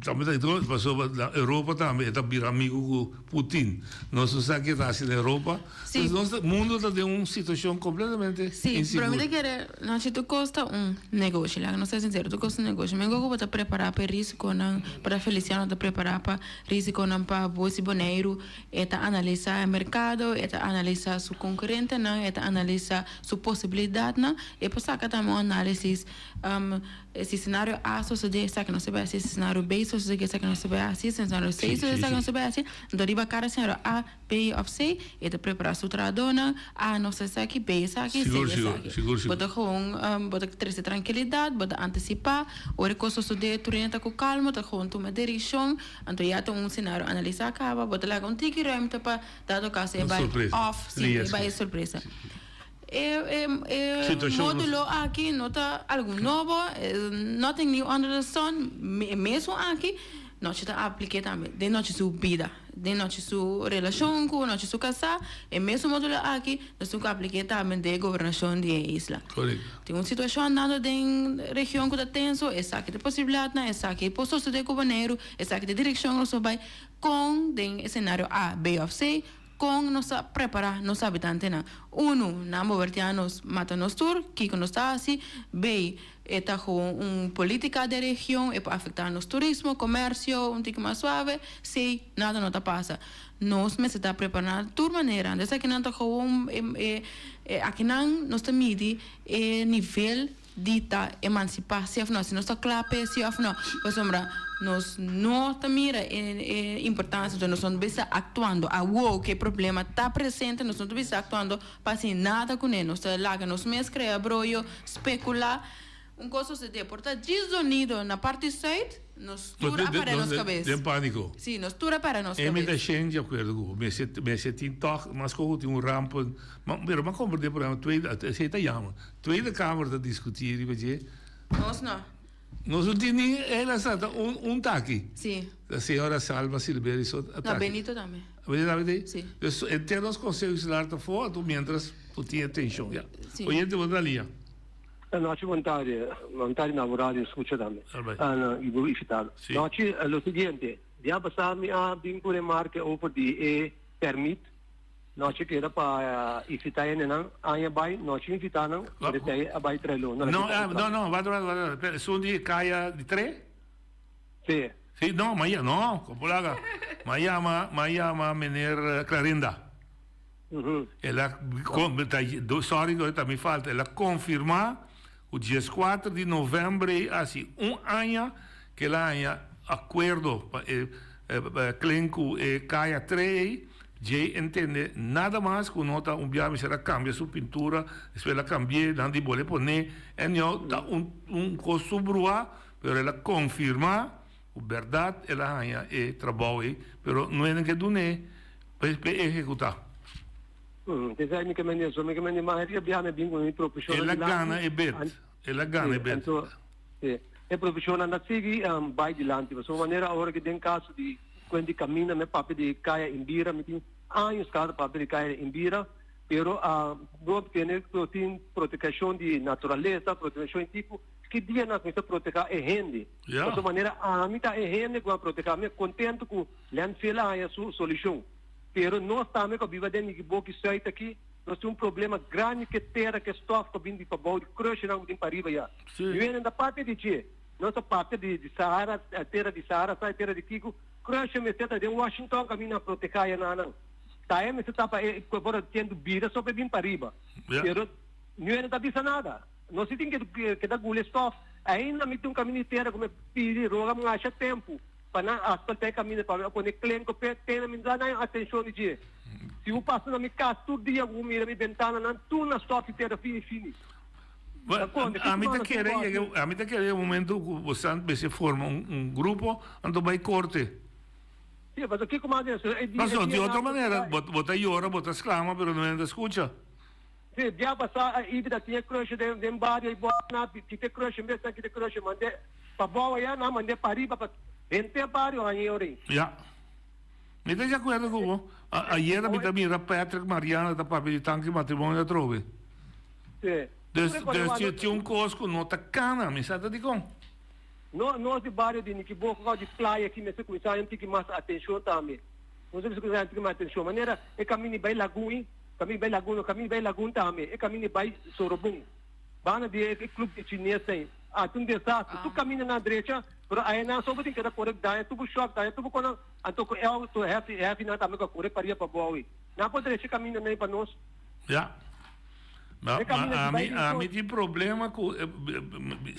também está Europa também está bem amigo com Putin. Nós não sabemos o que está na Europa. O mundo está em uma situação completamente insegura. Para mim, nós custa negócio. Não sei sincero, tu custa negócio. Mas eu vou preparar para risco, para Feliciano está preparar para risco para bolsa boneiro, está analisar o mercado, está analisar seu concorrente, está analisar sua possibilidade, e para sacar também análise esse cenário A sucede, sabe não se vai assim, cenário B sucede, sabe não se vai assim, cenário C sucede, sabe não se vai assim. Então riba cara cenário A, B ou C, e de preparar sua tradona, A não se sabe, B sabe, C sabe. Bota com, bota trazer tranquilidade, bota antecipar, o recurso sucede, turenta com calma, tá com uma direção, então já tem cenário analisar acaba, bota lá com tique ruimte para dado caso é vai off, sim, vai surpresa. Módulo aqui, nota algo novo, nothing new under the sun, mesmo aqui, nós está apliquei também, de nossa sua vida, de nossa sua relação com nossa sua casa, e mesmo módulo aqui, nós apliquei também de governação de isla. Tem uma situação andando na região que está tenso, essa aqui de possibilidade, essa aqui de posto de governeiro, essa aqui de direção, nós vai com o cenário A, B ou C, com nossa preparar nossa habitante na na movertianos mata nos tur que nos está assim B está com política de região para afetar nos turismo comércio tique mais suave C nada não está passa nós me está preparando de maneira dessa que não está com aqui não nós está midi nível dita emancipar se não se nós está clape se não por sombra nós não também é importância de nós não estar atuando a que problema está presente nós não estar atuando para assim nada com ele nós lá que nós mesmos cria broio especular coisa se porta desunido na parte sul, nos tura para nossa cabeça. Tem pânico. Sim, nos tura para nossa cabeça. cabeça. Me deixei de acordo com me senti toque, mas como tem rampa, mas compreender por exemplo, tweede kamer te discutir, weet je? Nós não tínhamos ela sata taki. Sim. A senhora Salva Silveira só Na Benito também. Benito? Sim. Então nós conseguimos lá de fora, mientras tu tinha atenção, já. Oyente, vou dar linha. Noci volontari lavorare scuccia da me. Il verificato. Noci è lo seguente, dia passami a vincole marche over di permit. Noci che era pa ifitaien nan anya bai, noci invitano, perché a bai 3 lo. No, vado. Sono di Caia di 3? Sì. Sì, no, ma io no, Copolaga. Ma chiama meneer Clarinda. Ela sorry, mi falta, ela confirma o dia 4 de novembro, assim, ano que ela tenha acordo Clenco e Caia 3, já entende nada mais que nota biame será cambia sua pintura, ela cambia, não de bole poner, e não dá custo brua, mas ela confirma o verdade, ela tenha trabalho, mas não é que do ne para executar. Design che me magari abbiamo bingo in professione. E la gana è bet. E professione da segui vai di lanti, ma sono maniera ora che in caso di quindi cammina me papi di caia in bira, mi tin anni scatta papi di caia in bira, però non tiene protezione di naturalezza, protezione tipo che dia na questa protezione è hendi. Questa maniera a mita è hendi con protezione, contento con l'anfela ha su soluzione. Pero nós também que viva dentro de boa que sai aqui, nós temos problema grande que terra que stof que vindo para baú de crush não tem para riba já. E vem da parte de che, nossa parte de Sahara, a terra de Sahara, sai terra de Kiko, crush me seta de Washington caminha proteger já não. Tá me seta para agora tendo bira só para vir para riba. Pero não da bisa nada. Nós tem que dar gule stof, ainda me tem um caminho terra como pedir roga mas acha tempo. Para asfaltar caminho para quando é clem que tem me dá atenção de dia. Se eu passo na minha casa todo dia eu miro minha ventana não tu na stop terra fini. A mim tá querendo um momento que você forma grupo onde vai corte. Sim, mas aqui como mas de outra maneira, bota llora, bota exclama, pero não ainda escuta. Sim, dia passar a ida tinha crush de barrio e boa na que te crush mesmo que te crush mande para boa já não mande para riba para Ente pari aí ori. Já. Me de acordo com você. Ayer me também era Patrick Mariana da papi de tanque matrimônio da trove. Sim. Tinha cosco nota cana, me sabe de como? Nós de bairro de Niquiboco, de praia aqui, me começar a ter mais atenção também. Nós temos que ter mais atenção. Maneira é caminho bem lagoon, caminho bem lagoon também. É caminho bem Sorobum. Bana de clube de chinês tem. Tu desastre, tu caminha na direita, pero aí não só tem que dar correto, daí tu choque, daí tu quando anto que eu tu happy na também que correto para para boa. Não pode deixar caminho nem para nós. Já. A mim tem problema com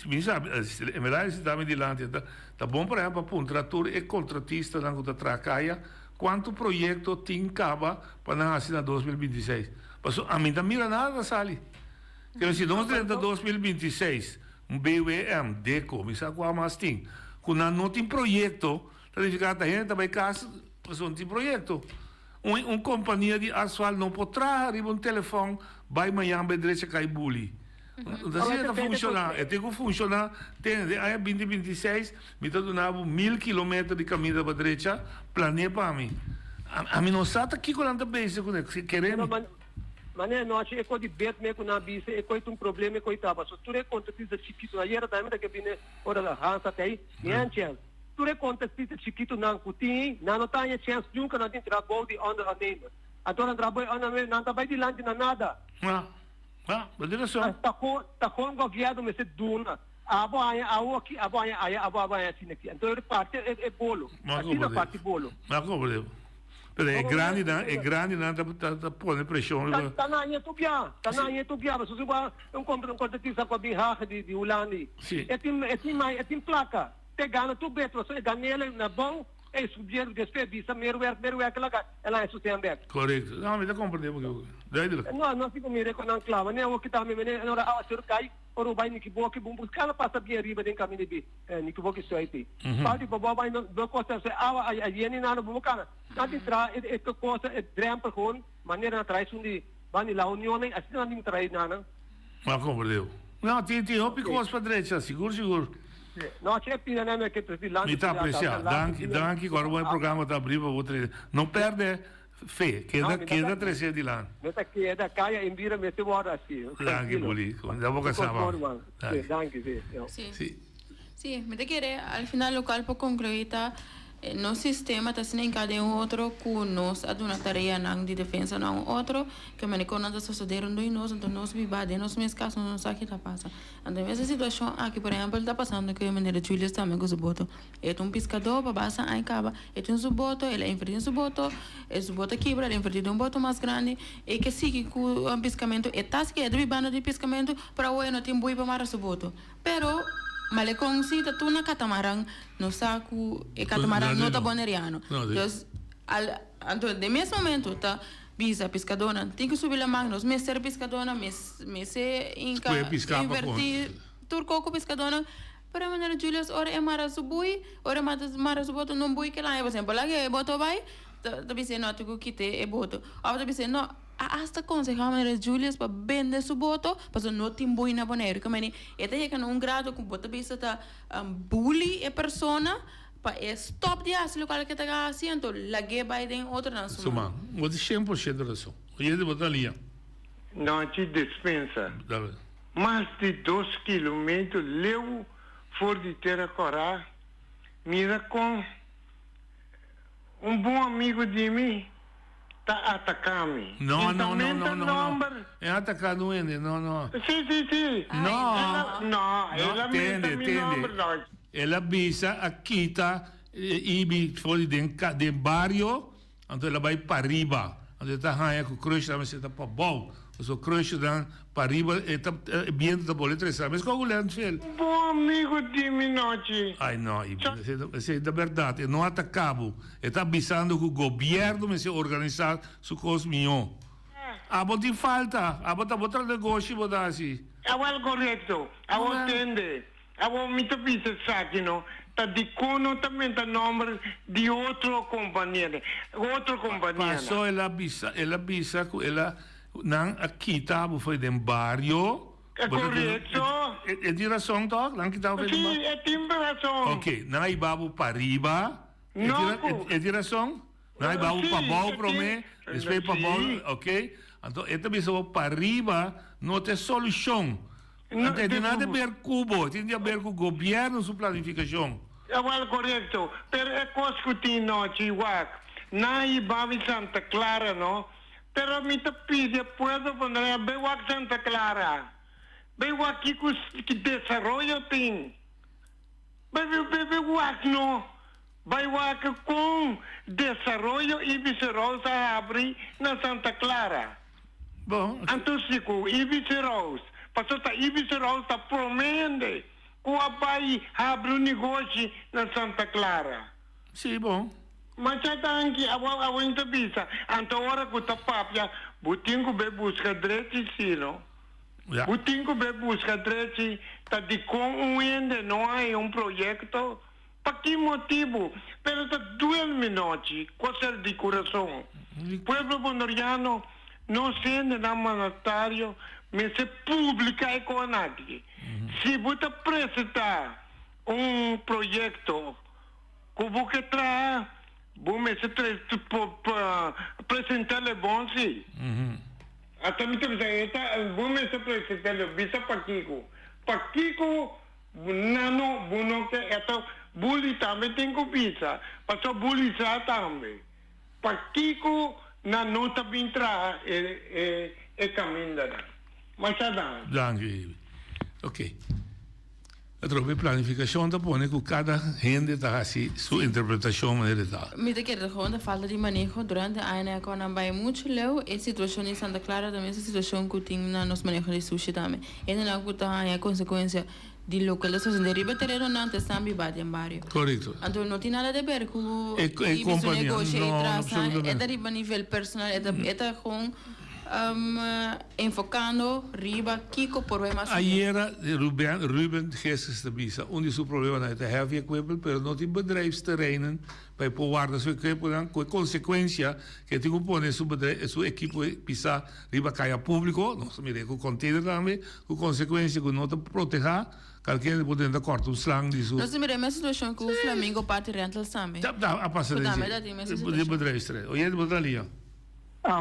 me sabe, é verdade se dá me dilante, tá bom para um trator e contratista na que tracaia, quanto projeto tem caba para nascer na 2026. Mas a mim não mira nada sali. Que se nós temos 2026 BWM, DECO, me sabe qual mais tem. Quando não tem projeto, a gente também casa, mas não tem projeto. Uma companhia de asfalto não pode trazer um telefone, vai amanhã, vai direito cai bully. Assim não funciona. Tem que funcionar. Aí 2026, me está dando 1000 km de caminho para a direita, planeia para mim. A mim não sabe que quando pensa com ele, queremos. Mané, nós é coisa de bet mesmo na bisa, é coisa um problema, é coisa tava. Só tu é conta pisa chiquito, aí era também que vem ora da Hansa até nem chance. Tu é conta pisa chiquito na cutin, não tem chance nunca não tem trabalho de under a name. Agora trabalho under não tá vai de lante na nada. Beleza só. Tá com governo me se duna. Abo aí aqui, abo aí assim aqui. Então parte é bolo. Assim na parte bolo. Não problema. Pero é grande, não tá pondo pressão. Tá na linha tu bia, mas se vai um contratista com a birra de Ulani. É tem placa. Te gana tu beto, você ganha ele na bom, subir después visa mer werk laga ela isso tem back. Correto. Não, me dá compreender porque não fico mire com clava, né? O que tá me ora a ser cai, ora vai niki boa que bom buscar ela passa bem riba den caminho de niki boa que só aí. Pode boa vai não costa se a yeni na no boca. Nanti tra ito coisa drem per con maneira na trai sundi bani la unione assim não me trai nana. Mas compreendeu. Não, ti hopi com as padrecha, seguro. Não, c'è pina né que tu lá. Me tá apreciando. Danke, agora o programa tá abrindo outra. Não perde fé, queda 300 de lá. Meta queda caia em vira mete hora assim. Danke, Buli. Da boca sama. Danke, sì. Sì, me te quiere al final local para concluir no sistema está sendo em cada outro com nós a uma tarefa não de defesa não outro que me quando nós sucederam do nós então nós vivade nós mesmos casos não sabe que está passando então essa situação aqui por exemplo está passando que a maneira Julius também com o boto é pescador para passar aí cava é boto ele enfrenta o boto quebra ele enfrenta boto mais grande e que sigue com o pescamento e tasca é de banda de pescamento para o não tem boi para matar o boto pero mas com se tu na catamarã no saco e catamarã não tá boneriano então de mesmo momento tá bisa pescadora tem que subir a mão nos ser pescadora ser inca invertir turco com pescadora para maneira Julius ora é mara subui ora mara suboto não bui que lá por exemplo lá que boto vai tá bisa não tu que te é boto outra bisa não hasta aconselhar a Julius para vender su boto, para não tem boi na boneiro. Como é que é um grado com bota bisa tá bully a persona para stop de asilo qual que tá haciendo, lage vai den outra na sua. Suma, você 100% razão. E ele botar ali. Não te dispensa. Mais de 2 quilômetros leu for de terra corá. Mira com bom amigo de mim. Tá atacando. Não. É atacado ele, não. Sim. Não. Ela entende. Ela visa aqui tá e foi de barrio, então ela vai para riba. Então tá aí com crush também se tá para bom. O crush dan para riba e tá bem da boleta, mas como ele fez? Bom amigo de Minochi. Ai não, isso é da verdade, não atacado. Está avisando que o governo vai se organizar su cosmion. Abo de falta, abo tá botando negócio botar assim. É o correto, abo entende. Abo me tá pensando aqui não. Tá de cono também tá nome de outra companhia. Passou ela avisa que ela não aqui tá foi de barrio. É correto. É de razão toc, não que tá foi. Sim, é de razão. Ok, não é babu para riba. É de razão. Não é babu para bom para mim. Depois para bom, ok. Então esta pessoa para riba não tem solução. Não tem nada a ver com Cuba, tem a ver com o governo, sua planificação. É correto. Pero é coisa que tem noite, igual. Não é babu Santa Clara, não. Pero me te pide, puedo poner Bewak Santa Clara. Bewak que desarrollo tem. Bewak no. Bewak com desarrollo e vicerosa abre na Santa Clara. Bom. Então, Chico, e vicerosa. Passou tá e vicerosa tá promende. O abai abre negócio na Santa Clara. Sim, bom. Mas já está aqui, a entrevista. Então, hora que está papia, butinho be busca direito, sim, não? Butinho be busca direito, está de com ende, não há projeto. Para que motivo? Pero está 2 minutos, coisa de coração. O povo boliviano não sendo na mandatário, mas se publica econômico. Se você apresentar projeto, como que traz bom, se apresentar-lhe bom, sim. Até me dizer, bom, se apresentar-lhe visa para Kiko. Para Kiko, não, bom, que é bully também tem que visa. Para bully também. Para Kiko, não também traz é caminho. Mas já dá. Ok. A tropa planificação da pone que cada gente está assim sua interpretação maneira tal. Me te quero contar falta de manejo durante a ano quando vai muito leu e situação em Santa Clara também essa situação que tem na nos manejo de sushi também. E não é que tá a consequência de locales de riba terreno nante sambi bate in barrio. Corretto. Então não tem nada a ver com E companhia. negócio Não, e traça, absolutamente. é da riba nível personal, é da com enfocando riba Kiko problemas. Ayer Ruben Jesus de Bisa, onde o problema é de heavy equipment, pero não tem bedrijfsterreinen para povoar seu equipment, com consequência que tem que pôr seu equipo pisar riba caia público, não se mire com container também, com consequência que não te proteger, qualquer pode dar corta um slang disso. Nós temos uma situação que o Flamengo parte rental também. A passar de bedrijfsterrein. Oye, de Botalia.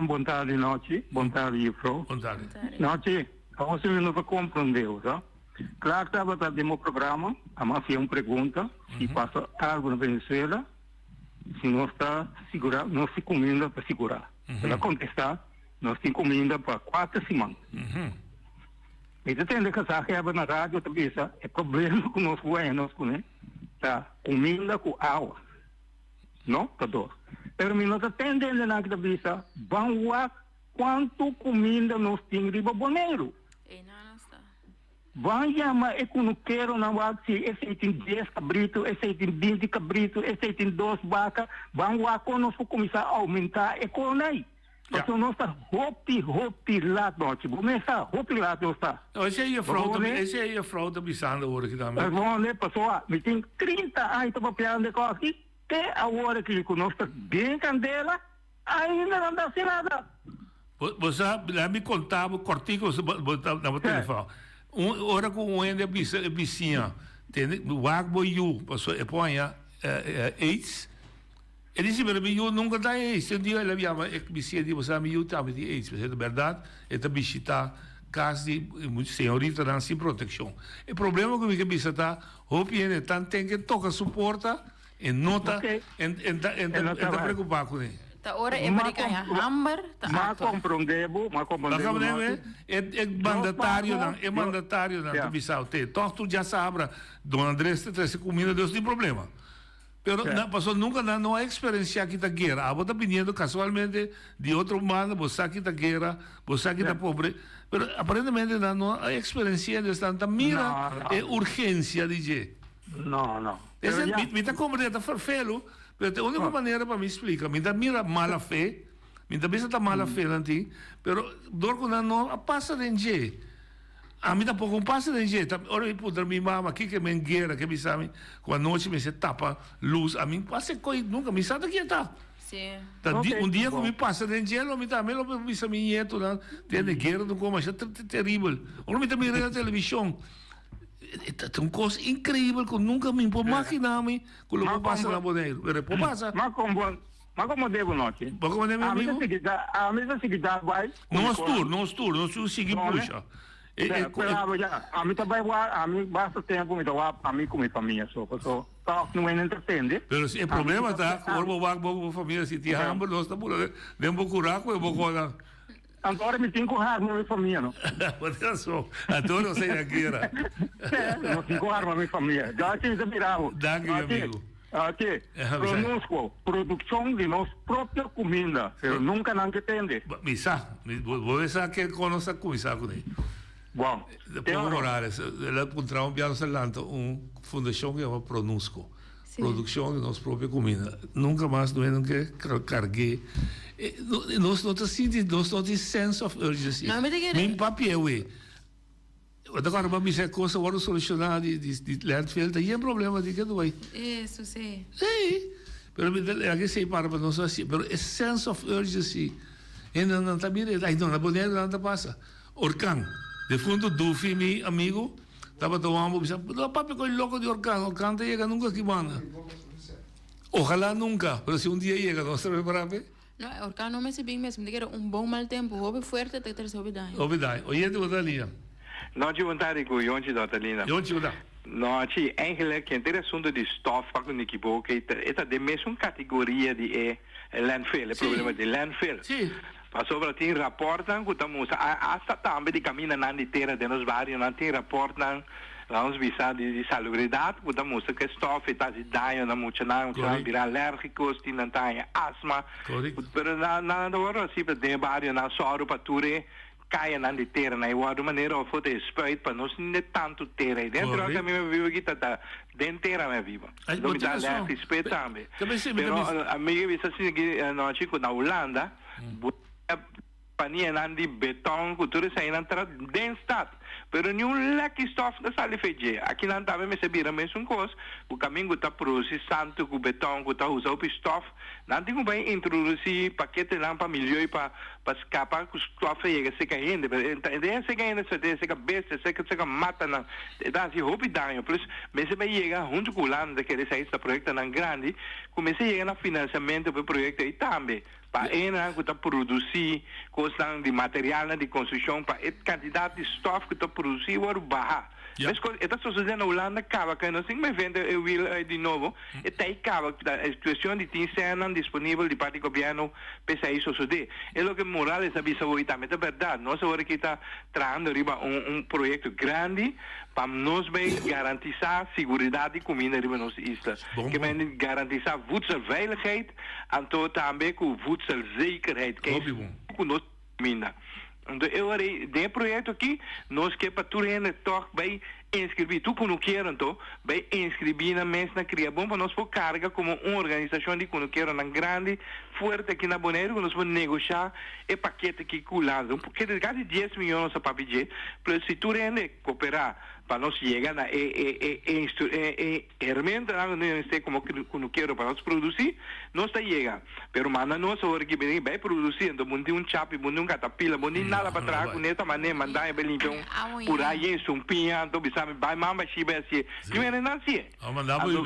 Boa tarde, noite. Boa tarde, Fro. Boa tarde. Noite, vamos não vai compreender, tá? Claro que estava no meu programa, a mafia uma pergunta, se passa algo na Venezuela, se não está segura, não se comida para segurar. Ela contestar, nós temos comida para 4 semanas. Então tem que saber na rádio também, é problema com nós buenos, né? Tá, comida com água. Não, tá dor. Pero nós atendemos na cabeça, vamos ver quanto comida nós temos riba Bonaire. Vamos chamar e quando quero na se esse tem 10 cabritos, esse tem 20 cabritos, esse tem 2 vacas, vamos ver quando nós começar a aumentar a economia. Porque nós está hopi lá, noite. Vamos estar hopi lá, nós está. Esse aí é a fraude bisando agora aqui também. Vamos ver, pessoal, me tem 30 anos, estou papelando de coisa aqui. Que agora que nós está bem candela, ainda não dá assim nada. Você me contava, cortico, no telefone. Hora com um ende vizinha, tem o água e o, passou e põe AIDS. Ele disse, mas eu nunca dá AIDS. Um dia ele viava, vizinha de você, eu também de AIDS. Mas é verdade, é da visita casa de senhorita não sem proteção. O problema com que visita, o piene tanto tem que tocar suporta. E nota, está preocupado com ele. Tá hora é para ganhar hamburger, tá. Mas compreendebo. É mandatário na televisão. Então tu já sabe, Dona Andrés tem comida, Deus tem problema. Pero passou nunca não há experiência aqui da guerra. A bota pedindo casualmente de outro humano, você aqui da guerra, você aqui da pobre. Pero aparentemente não há experiência de tanta mira é urgência de Não. Me está compreendendo, farfelo, mas a única maneira para me explicar, me dá mira mala fé, me dá bisa mala fé nanti, pero dor quando não passa de gente. A mim pouco passa de gente. Ora eu puder minha mama aqui que me guerra, que me sabe, com a noite me se tapa luz, a mim passa coi nunca me sabe que está. Sim. Um dia que me passa de gente, me também lo me sabe nieto, tem de guerra, não como é terrível. Ora me também na televisão. É uma coisa incrível que eu nunca me imaginar que o passa na Bonaire. Mas como devo noite? Mas como devo amigo? A mesa seguida vai. Não sigue puxa. A mim também a mim basta tempo me dá a mim com minha família só não é entende. Mas o problema tá, quando a família se tinha hambre, nós estamos dentro curar com o bocola. Agora me tem que correr na minha família, não? Olha só, adoro você da guerra. Não tem que correr na minha família. Já tinha se virado. Danke, meu amigo. Aqui, conosco, produção de nossa própria comida. Eu nunca não entende. Misa, vou ver se que conosco comida com ele. Bom, depois orar, ela encontrou um piano salante, uma fundação que chama Pronusco. Produção de nossa própria comida. Nunca mais não que carreguei. Nós não temos sense of urgency. Meu papel é. Agora vamos dizer coisa agora solucionar de landfill, tem problema de que não é. Isso sim. Sim. Mas aqui se para nós assim, mas é sense of urgency. E não está bem, aí não na Bonaire não está passa. Orcan, de fundo do meu amigo, estava tomando, não papi com o louco de Orcan te chega nunca que manda. Ojalá nunca, mas se um dia chega, nós estamos preparados. Não, Orcan não me se bem mesmo, de que era bom mal tempo, houve forte até ter se obedai. Obedai. Oye, de Botalia. Não te vontade com Jonte da Otalina. Jonte da. Não, te eigenlijk que ter assunto de stof com o equipo que é da mesma categoria de landfill, o problema de landfill. Sim. Passou para ter raportan que estamos hasta também de caminho na inteira de nos vários não tem raportan vamos visar de salubridade que estamos que stof está de daño na muita não virar alérgicos tem asma. Pero na hora assim para ter vários na soro para ture caia na de terra na igual de maneira ou for de spuit para nós não tanto terra aí dentro que a minha vivo aqui tá dentro terra minha viva não me dá leve spuit também pero a minha vista assim que nós chico na Holanda pania na de beton cultura sai na tra dentro estado pero nenhum leque stof da sala feije aqui não tá me sebira mesmo coisa o caminho tá produzir santo com beton com tá usar o stof não tem como vai introduzir paquete lá para milhões para escapar com stof aí que se ainda ideia se ainda se cabeça se mata na dá se roupa danho plus mas se vai chegar junto com lá que eles aí esse projeto na grande comecei a chegar na financiamento para o projeto aí também para ena que está produzir coisas de material de construção para a quantidade de stof que está produzir o barra mas esta sociedade na Holanda acaba que não se me vende eu vil de novo está aí acaba a situação de ter cena disponível de parte do governo para isso sociedade é o que Morales avisa hoje também é verdade nós agora que está trazendo projeto grande para nós garantizar segurança de comida em nossa isla. Que vai garantizar voedselveiligheid en também com voedselzekerheid. Que é com nossa comida. Então, de projeto aqui, nós que para tudo toch vai inscrever, tu que não quer então, vai inscrever na mesa na cria bom para nós for carga como uma organização de que não quer na grande, forte aqui na Bonaire, que nós vamos negociar e paquete aqui culado, porque de quase 10 milhões para pedir, mas se tu cooperar para nós chegar na herramienta como que não quero para nós produzir, nós está chega, pero manda nós agora que vai produzir, então mundi chape, mundi catapila, mundi nada para trás, com essa maneira mandar e belimpar por aí sumpinha, então vai mamba chiba assim, não é nada assim. Mandava eu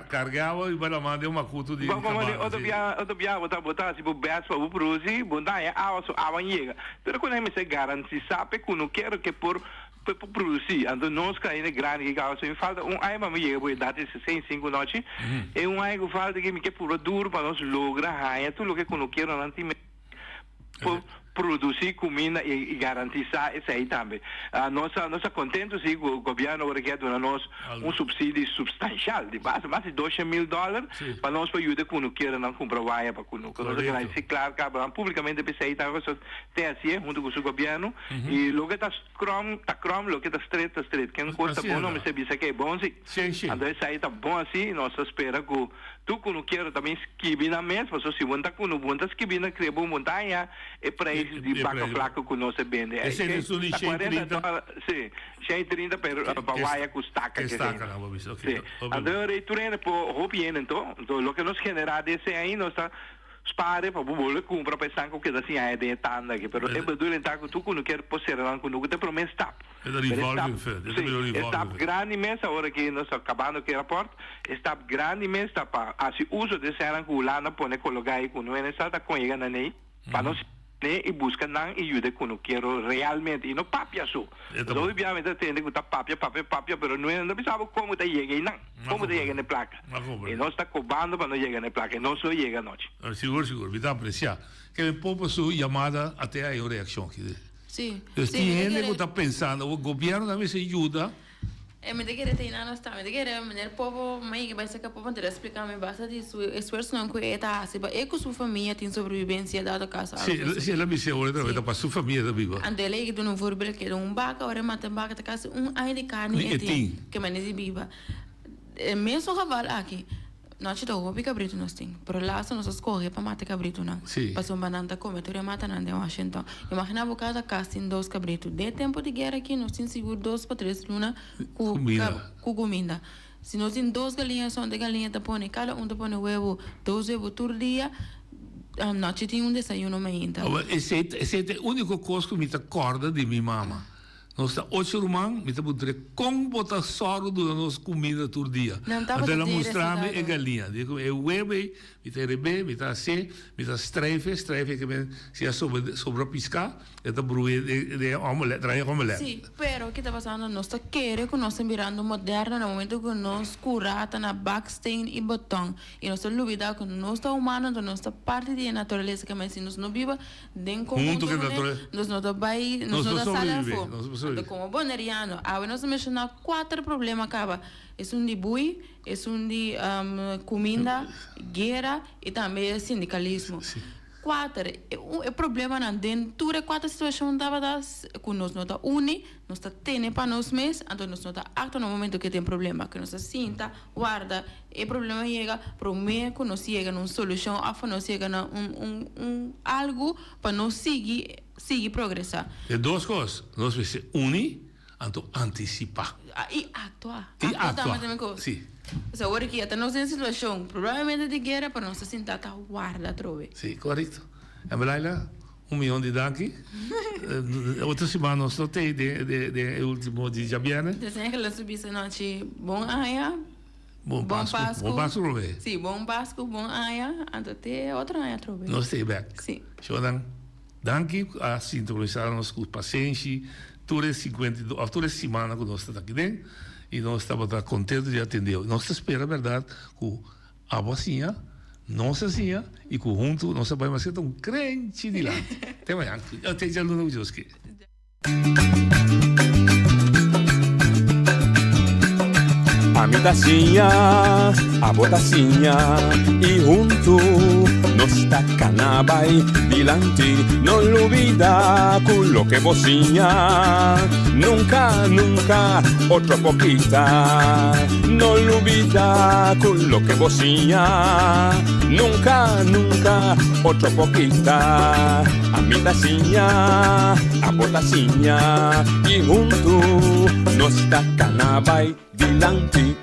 carregava e para mandar uma cultura de outro dia botar se o best para o produzir, botar é a chega, pero quando me se garante sabe que não quero que por produzir, então nós que ainda grande que causa me falta ai mas me vou dar esse 65 noite é ai que falta que me que puro duro para nós lograr tudo o que eu não quero produzir comida e garantizar isso aí também. Nós contentes se o governo agora quer dar nós subsídio substancial de base, mais de $200,000 para nós para ajudar quando queira não comprar vaia para quando nós se claro que publicamente pensei está tem assim junto com o governo e lo que está crom lo que está estreito que não custa bom não me se bisa que é bom sim então isso aí está bom assim nós espera que tu quando queira também esquibi na mesa mas se monta quando monta esquibi na cria bom montanha é para de vaca flaca que nós vende. Esse é isso de 130. Sim, 130 para vaia com estaca. Estaca, não, vamos ver. Agora, tu ainda por roupa então, o que nós generar desse aí, nós está spare para o comprar pensar que assim é de tanda que, pero é bedoel então que tu quando quer possuir quando tu te promete stap. É da revolver, stap grande mesa agora que nós acabando que rapport, stap grande mesa para assim uso desse ano que lá na pone colocar aí quando é necessário com ele na nei, para nós e busca não e ajuda quando quero realmente e não papia só. Então obviamente tem que tá papia, pero não pensava como tá chega não, como tá chega na placa. E nós está cobrando para não chegar na placa, não só chega noite. Seguro, me dá apreciar. Que o povo sua chamada até aí a reação que. Sim. Tem gente que está pensando, o governo também se ajuda. Me te querer treinar nós também, me te querer o povo, mas que vai ser capaz de explicar me basta disso, esforço não que é tá, se é que sua família tem sobrevivência dada casa. Se ela me chama outra vez para sua família da viva. Ande lei que tu não for que vaca, ora mata vaca, tá casa ai de carne e que maneira de viva. Mesmo cavalo aqui. Nós te damos cabrito nós tem, por lá só nós escorre para matar cabrito não. Passou banana come, tu mata não de Washington. Imagina cada casa tem 2 cabritos. De tempo de guerra aqui nós tem seguro 2 para 3 luna com comida. Se nós tem 2 galinhas, são de galinha tá põe, cada um tá põe huevo, 2 huevos por dia. Nós tem desayuno ainda. Esse é o único coisa que me acorda de minha mama. Nós está 8 irmãos, me está botando como botar soro da nossa comida todo dia. Até ela mostrar-me a galinha. Digo, é o huevo, me está rebe, me está assim, me está estreife que me se sobre piscar, é da brua de omelete, trai omelete. Sim, pero o que está passando, nós está querendo que nós estamos virando moderno no momento que nós curata na backstain e botão. E nós estamos olvidando que nós está humano, nós está parte da natureza, que mas nós não viva dentro do mundo, nós não está vai, nós não está salvo. Como boneriano, agora nós mencionamos 4 problemas acaba. É um de bui, é um de comida, guerra e também sindicalismo. quatro, o problema não dentro de quatro situações dava das que nós não tá uni, nós tá tendo para nós mesmos, então nós não tá acto no momento que tem problema, que nós sinta, guarda, e problema chega, para mim que nós chega numa solução, a nós chega na algo para nós seguir progressar. É duas coisas, nós precisamos unir, então antecipar. E actuar. E actuar, sim. Se agora que até nós em situação, provavelmente de guerra, para nós sentar tá guarda trove. Sim, correto. É verdade, $1 milhão de danke. Outra semana nós não tem de último de Jabiana. Desenha que ela subisse noite bom aia. Bom Páscoa. Bom Páscoa, Robê. Sim, bom Páscoa, bom aia. Então tem outra aia trove. Nós tem back. Sim. Então, danke a sintonizar-nos com paciência. Toda semana que nós estamos aqui dentro. E nós estamos contentes de atender. Nós esperamos, verdade, que a vacina, nossa senha, e que junto nós vamos ser um crente de lá. Até amanhã. Até já no Joski. A mi tacinha, a botacinha, e junto nos tacanabay dilante, no olvida con lo que vocinha. Nunca, nunca, otra poquita, no olvida con lo que vocinha. Nunca, nunca, otra poquita. A mi tacinha, a botacinha, y junto nos tacanabay dilante.